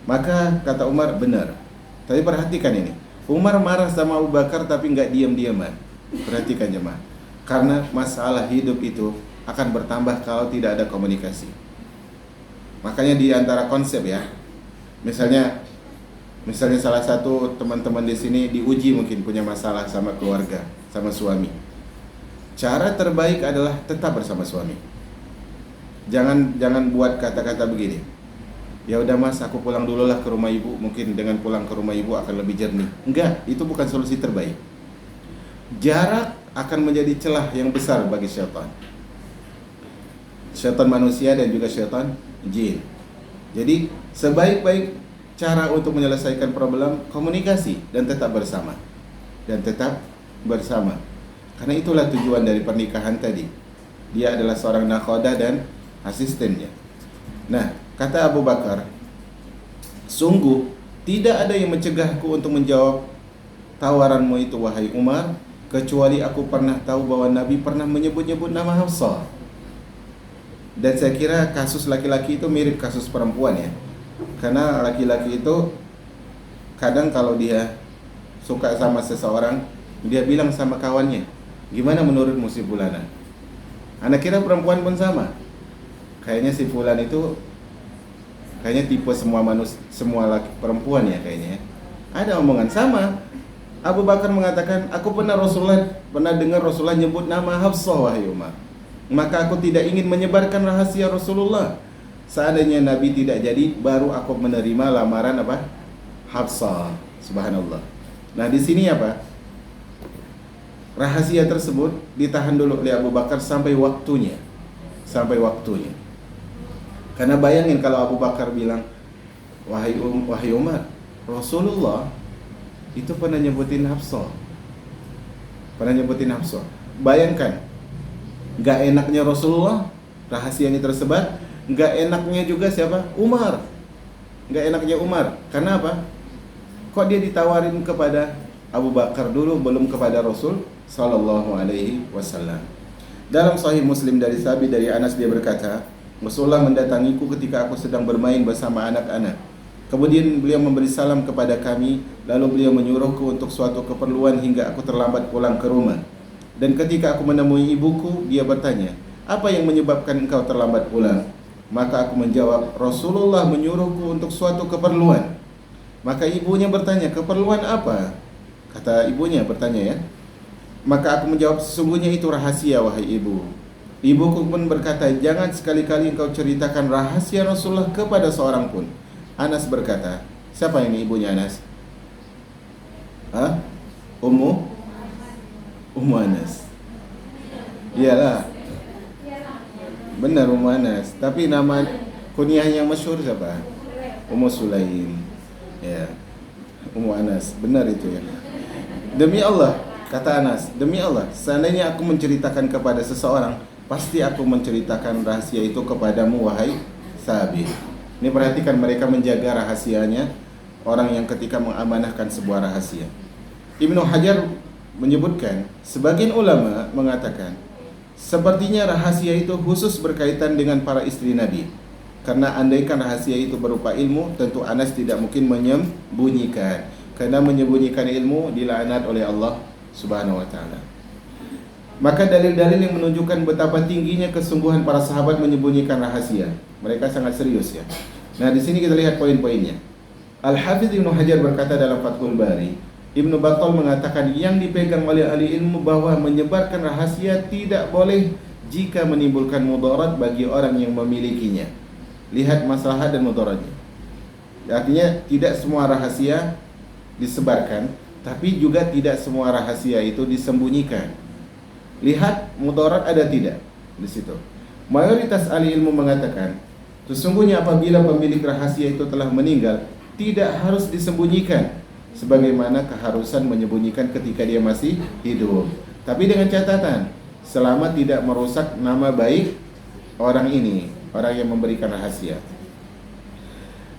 Maka kata Umar, benar. Tapi perhatikan ini, Umar marah sama Abu Bakar tapi enggak diam-diaman. Perhatikan jemaah, karena masalah hidup itu akan bertambah kalau tidak ada komunikasi. Makanya di antara konsep ya, misalnya salah satu teman-teman di sini diuji mungkin punya masalah sama keluarga, sama suami. Cara terbaik adalah tetap bersama suami. Jangan buat kata-kata begini. Ya udah Mas, aku pulang dulu lah ke rumah ibu. Mungkin dengan pulang ke rumah ibu akan lebih jernih. Enggak, itu bukan solusi terbaik. Jarak akan menjadi celah yang besar bagi syaitan. Syaitan manusia dan juga syaitan jin. Jadi sebaik-baik cara untuk menyelesaikan problem, komunikasi dan tetap bersama. Karena itulah tujuan dari pernikahan tadi. Dia adalah seorang nakhoda dan asistennya. Nah, kata Abu Bakar, sungguh tidak ada yang mencegahku untuk menjawab tawaranmu itu wahai Umar, kecuali aku pernah tahu bahwa Nabi pernah menyebut-nyebut nama Hafsah. Dan saya kira kasus laki-laki itu mirip kasus perempuan ya. Karena laki-laki itu kadang kalau dia suka sama seseorang, dia bilang sama kawannya, gimana menurutmu si fulana? Anak kira perempuan pun sama. Kayaknya si fulan itu kayaknya tipe semua perempuan ya kayaknya ya. Ada omongan sama. Abu Bakar mengatakan, aku pernah dengar Rasulullah nyebut nama Hafsah, wahai Umar. Maka aku tidak ingin menyebarkan rahasia Rasulullah. Seandainya Nabi tidak jadi, baru aku menerima lamaran apa? Hafsah. Subhanallah. Nah, di sini apa? Rahasia tersebut ditahan dulu oleh Abu Bakar sampai waktunya. Karena bayangin kalau Abu Bakar bilang, wahai Umar, Rasulullah itu pernah nyebutin Hafsah. Bayangkan, gak enaknya Rasulullah, rahasianya tersebar. Gak enaknya juga siapa? Umar. Karena apa? Kok dia ditawarin kepada Abu Bakar dulu, belum kepada Rasul Sallallahu Alaihi Wasallam. Dalam Sahih Muslim dari sahabat dari Anas, dia berkata, Rasulullah mendatangiku ketika aku sedang bermain bersama anak-anak. Kemudian beliau memberi salam kepada kami, lalu beliau menyuruhku untuk suatu keperluan hingga aku terlambat pulang ke rumah. Dan ketika aku menemui ibuku, dia bertanya, apa yang menyebabkan engkau terlambat pulang? Maka aku menjawab, Rasulullah menyuruhku untuk suatu keperluan. Maka ibunya bertanya, keperluan apa? Kata ibunya bertanya ya. Maka aku menjawab, sesungguhnya itu rahasia, wahai ibu. Ibuku pun berkata, jangan sekali-kali engkau ceritakan rahasia Rasulullah kepada seorang pun. Anas berkata, siapa ini ibunya Anas? Ummu Anas. Iyalah, benar Ummu Anas. Tapi nama kunyahnya masyhur siapa? Ummu Sulaim. Ya, Ummu Anas. Benar itu ya. Demi Allah, kata Anas, demi Allah, seandainya aku menceritakan kepada seseorang, pasti aku menceritakan rahasia itu kepadamu, wahai sahabat. Ini perhatikan, mereka menjaga rahasianya orang yang ketika mengamanahkan sebuah rahasia. Ibnu Hajar menyebutkan, sebagian ulama mengatakan, sepertinya rahasia itu khusus berkaitan dengan para istri Nabi. Karena andaikan rahasia itu berupa ilmu, tentu Anas tidak mungkin menyembunyikan. Karena menyembunyikan ilmu dilaknat oleh Allah Subhanahu wa ta'ala. Maka dalil-dalil yang menunjukkan betapa tingginya kesungguhan para sahabat menyembunyikan rahasia. Mereka sangat serius ya. Nah, di sini kita lihat poin-poinnya. Al-Hafidz Ibnu Hajar berkata dalam Fathul Bari, Ibnu Battal mengatakan yang dipegang oleh ahli ilmu bahwa menyebarkan rahasia tidak boleh jika menimbulkan mudarat bagi orang yang memilikinya. Lihat maslahat dan mudaratnya. Artinya tidak semua rahasia disebarkan, tapi juga tidak semua rahasia itu disembunyikan. Lihat mudarat ada tidak di situ. Mayoritas ahli ilmu mengatakan, sesungguhnya apabila pemilik rahasia itu telah meninggal, tidak harus disembunyikan, sebagaimana keharusan menyembunyikan ketika dia masih hidup. Tapi dengan catatan, selama tidak merusak nama baik orang ini, orang yang memberikan rahasia.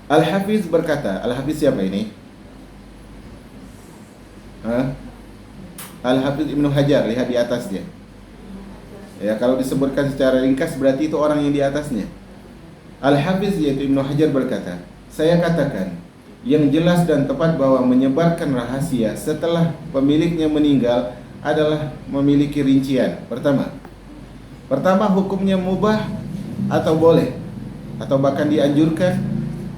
Al-Hafiz berkata, Al-Hafiz siapa ini? Al-Hafiz Ibnu Hajar, lihat di atasnya. Ya, kalau disebutkan secara ringkas berarti itu orang yang di atasnya. Al-Hafiz yaitu Ibnu Hajar berkata, saya katakan yang jelas dan tepat bahwa menyebarkan rahasia setelah pemiliknya meninggal adalah memiliki rincian. Pertama hukumnya mubah atau boleh atau bahkan dianjurkan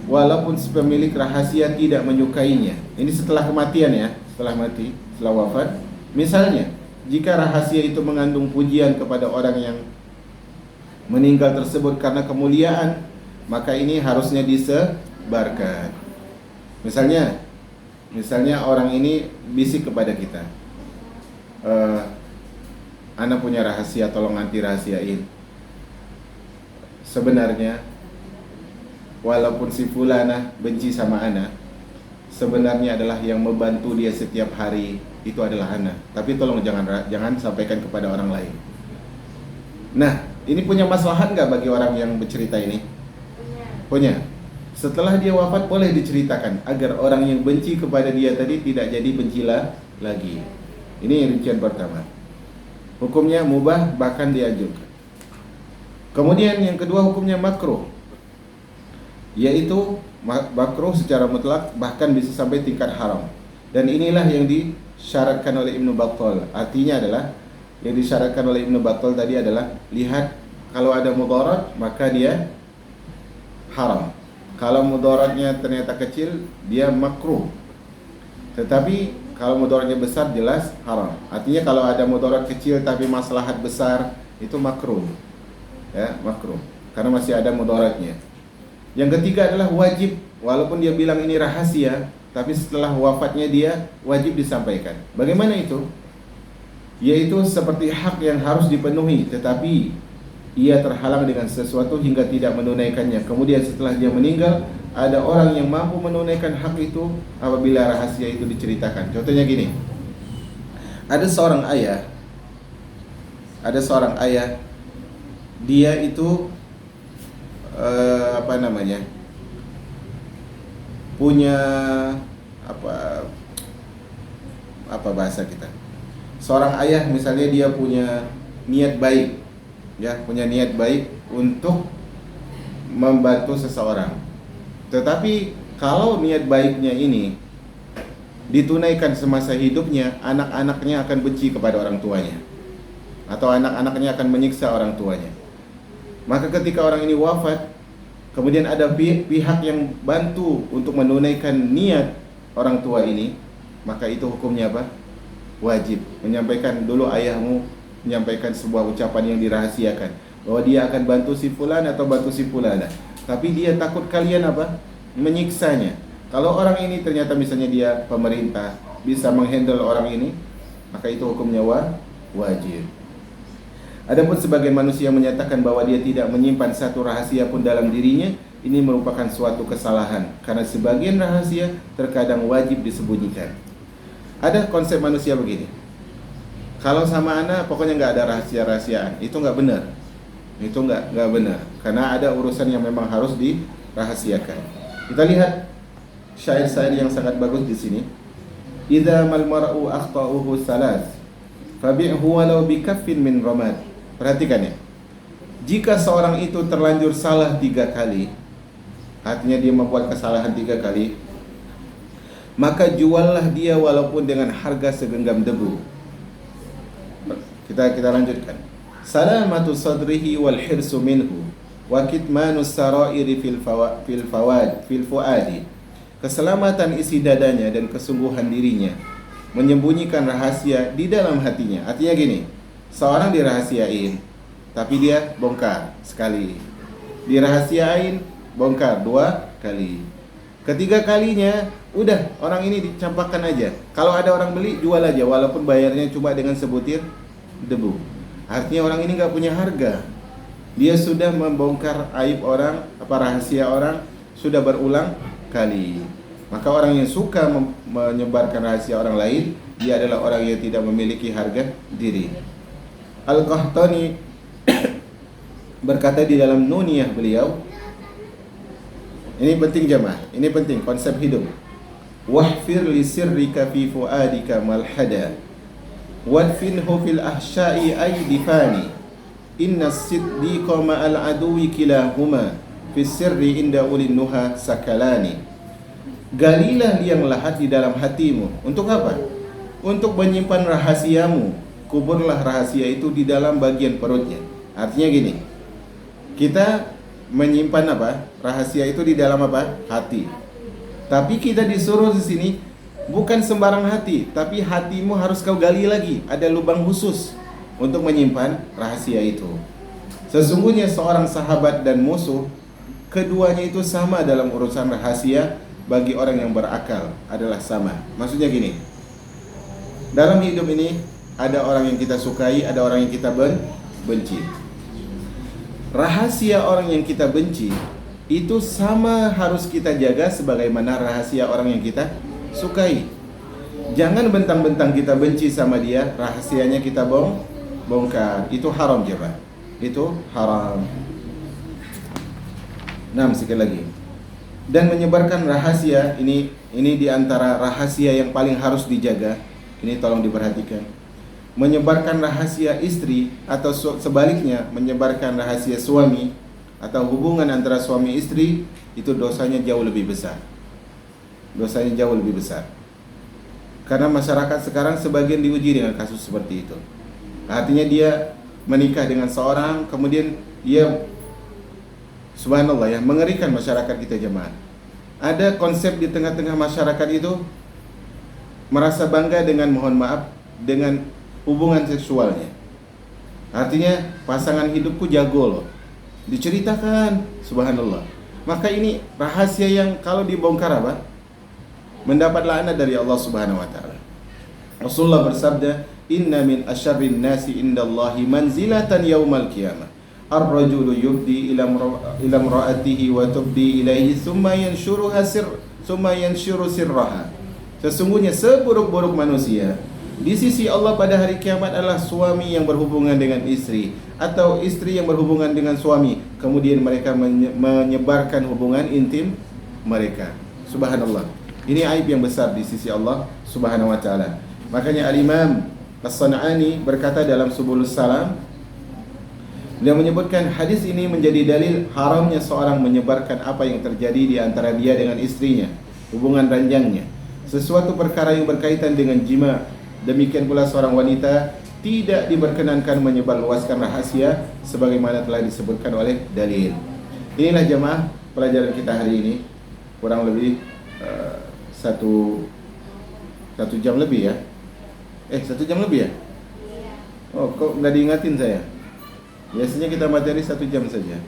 walaupun si pemilik rahasia tidak menyukainya. Ini setelah kematian ya, setelah mati, setelah wafat. Misalnya, jika rahasia itu mengandung pujian kepada orang yang meninggal tersebut karena kemuliaan, maka ini harusnya disebarkan. Misalnya orang ini bisik kepada kita, Ana punya rahasia, tolong anti rahasiain. Sebenarnya walaupun si fulana benci sama Ana, sebenarnya adalah yang membantu dia setiap hari itu adalah Ana. Tapi tolong jangan sampaikan kepada orang lain. Nah, ini punya maslahat nggak bagi orang yang bercerita ini? Punya. Setelah dia wafat boleh diceritakan agar orang yang benci kepada dia tadi tidak jadi bencilah lagi. Ini rincian pertama. Hukumnya mubah bahkan dianjurkan. Kemudian yang kedua hukumnya makruh, yaitu makruh secara mutlak bahkan bisa sampai tingkat haram. Dan inilah yang disyaratkan oleh Ibnu Battal. Artinya adalah yang disyaratkan oleh Ibnu Battal tadi adalah lihat kalau ada mudarat maka dia haram. Kalau mudaratnya ternyata kecil dia makruh. Tetapi kalau mudaratnya besar jelas haram. Artinya kalau ada mudarat kecil tapi maslahat besar itu makruh. Ya, makruh. Karena masih ada mudaratnya. Yang ketiga adalah wajib, walaupun dia bilang ini rahasia, tapi setelah wafatnya dia wajib disampaikan. Bagaimana itu? Yaitu seperti hak yang harus dipenuhi, tetapi ia terhalang dengan sesuatu hingga tidak menunaikannya. Kemudian setelah dia meninggal, ada orang yang mampu menunaikan hak itu apabila rahasia itu diceritakan. Contohnya gini, ada seorang ayah, dia itu punya apa bahasa kita? Seorang ayah misalnya dia punya niat baik, ya, punya niat baik untuk membantu seseorang. Tetapi kalau niat baiknya ini ditunaikan semasa hidupnya, anak-anaknya akan benci kepada orang tuanya, atau anak-anaknya akan menyiksa orang tuanya. Maka ketika orang ini wafat, kemudian ada pihak yang bantu untuk menunaikan niat orang tua ini, maka itu hukumnya apa? Wajib menyampaikan. Dulu ayahmu menyampaikan sebuah ucapan yang dirahasiakan bahwa dia akan bantu si fulan atau bantu si fulana, tapi dia takut kalian apa? Menyiksanya. Kalau orang ini ternyata misalnya dia pemerintah, bisa menghandle orang ini, maka itu hukumnya wajib. Adapun sebagian manusia menyatakan bahwa dia tidak menyimpan satu rahasia pun dalam dirinya, ini merupakan suatu kesalahan, karena sebagian rahasia terkadang wajib disembunyikan. Ada konsep manusia begini, kalau sama anak pokoknya nggak ada rahasia-rahasiaan, itu nggak benar. Itu nggak benar, karena ada urusan yang memang harus dirahasiakan. Kita lihat syair-syair yang sangat bagus di sini. Idza mal mar'u akhta'uhu salas fabi'hu walau bikaffin min ramad. Perhatikan ya. Jika seorang itu terlanjur salah 3 kali, artinya dia membuat kesalahan 3 kali, maka juallah dia walaupun dengan harga segenggam debu. Kita lanjutkan. Salamatu sadrihi wal hirsu minhu wa kitmanus sarairi fil fuadi. Keselamatan isi dadanya dan kesungguhan dirinya, menyembunyikan rahasia di dalam hatinya. Artinya gini, seorang dirahasiain, tapi dia bongkar sekali, dirahasiain, bongkar 2 kali, ketiga kalinya udah orang ini dicampakkan aja. Kalau ada orang beli, jual aja walaupun bayarnya cuma dengan sebutir debu. Artinya orang ini nggak punya harga. Dia sudah membongkar aib orang, rahasia orang, sudah berulang kali. Maka orang yang suka menyebarkan rahasia orang lain, dia adalah orang yang tidak memiliki harga diri. Al-Qahtani berkata di dalam Nuniyah beliau, ini penting jemaah, ini penting konsep hidup. Wahfir li sirrika fi fuadika malhada wadfinhu fil ahsya'i aydifani inna siddiqa ma'al aduwi kilahuma fi sirri inda ulin nuha sakalani. Galilah liang lahat di dalam hatimu. Untuk apa? Untuk menyimpan rahasiamu. Kuburlah rahasia itu di dalam bagian perutnya. Artinya gini, kita menyimpan apa? Rahasia itu di dalam apa? Hati. Tapi kita disuruh di sini bukan sembarang hati, tapi hatimu harus kau gali lagi. Ada lubang khusus untuk menyimpan rahasia itu. Sesungguhnya seorang sahabat dan musuh, keduanya itu sama dalam urusan rahasia. Bagi orang yang berakal adalah sama. Maksudnya gini, dalam hidup ini ada orang yang kita sukai, ada orang yang kita benci. Rahasia orang yang kita benci itu sama harus kita jaga sebagaimana rahasia orang yang kita sukai. Jangan bentang-bentang kita benci sama dia, rahasianya kita bongkar. Itu haram, jemaah. Itu haram. Nah, sekali lagi. Dan menyebarkan rahasia ini di antara rahasia yang paling harus dijaga. Ini tolong diperhatikan. Menyebarkan rahasia istri atau sebaliknya menyebarkan rahasia suami atau hubungan antara suami istri, itu dosanya jauh lebih besar. Dosanya jauh lebih besar. Karena masyarakat sekarang sebagian diuji dengan kasus seperti itu. Artinya dia menikah dengan seorang, kemudian dia, subhanallah ya, mengerikan masyarakat kita jemaah. Ada konsep di tengah-tengah masyarakat itu, merasa bangga dengan, mohon maaf, dengan hubungan seksualnya. Artinya pasangan hidupku jago loh, diceritakan, subhanallah. Maka ini rahasia yang kalau dibongkar apa? Mendapat laknat dari Allah Subhanahu wa taala. Rasulullah bersabda, "Inna min asyarrin nasi indallahi manzilatan yaumal qiyamah. Ar-rajulu yubdi ila imra'atihi wa tubdi ilaihi thumma yanshuru sirraha." Sesungguhnya seburuk-buruk manusia di sisi Allah pada hari kiamat adalah suami yang berhubungan dengan istri atau istri yang berhubungan dengan suami, kemudian mereka menyebarkan hubungan intim mereka. Subhanallah. Ini aib yang besar di sisi Allah Subhanahu wa taala. Makanya Al-Imam As-San'ani berkata dalam Subulus Salam, beliau menyebutkan hadis ini menjadi dalil haramnya seorang menyebarkan apa yang terjadi di antara dia dengan istrinya, hubungan ranjangnya, sesuatu perkara yang berkaitan dengan jima. Demikian pula seorang wanita tidak diperkenankan menyebarluaskan rahasia sebagaimana telah disebutkan oleh dalil. Inilah jemaah pelajaran kita hari ini, kurang lebih satu jam lebih ya. 1 jam lebih ya? Oh, kok nggak diingatin saya? Biasanya kita materi 1 jam saja.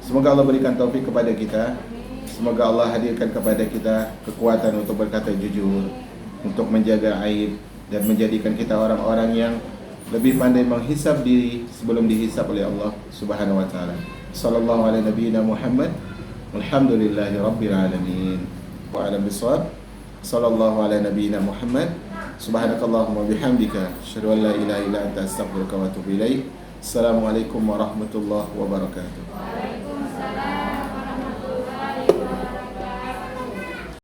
Semoga Allah berikan taufik kepada kita. Semoga Allah hadirkan kepada kita kekuatan untuk berkata jujur, untuk menjaga aib, dan menjadikan kita orang-orang yang lebih pandai menghisab diri sebelum dihisab oleh Allah Subhanahu wa taala. Sallallahu alaihi nabiyina Muhammad. Alhamdulillahi rabbil alamin. Wa ala bisawab. Sallallahu alaihi nabiyina Muhammad. Subhanakallahumma bihamdika asyhadu an la ilaha illa anta astaghfiruka wa atubu ilaik. Assalamualaikum warahmatullahi wabarakatuh.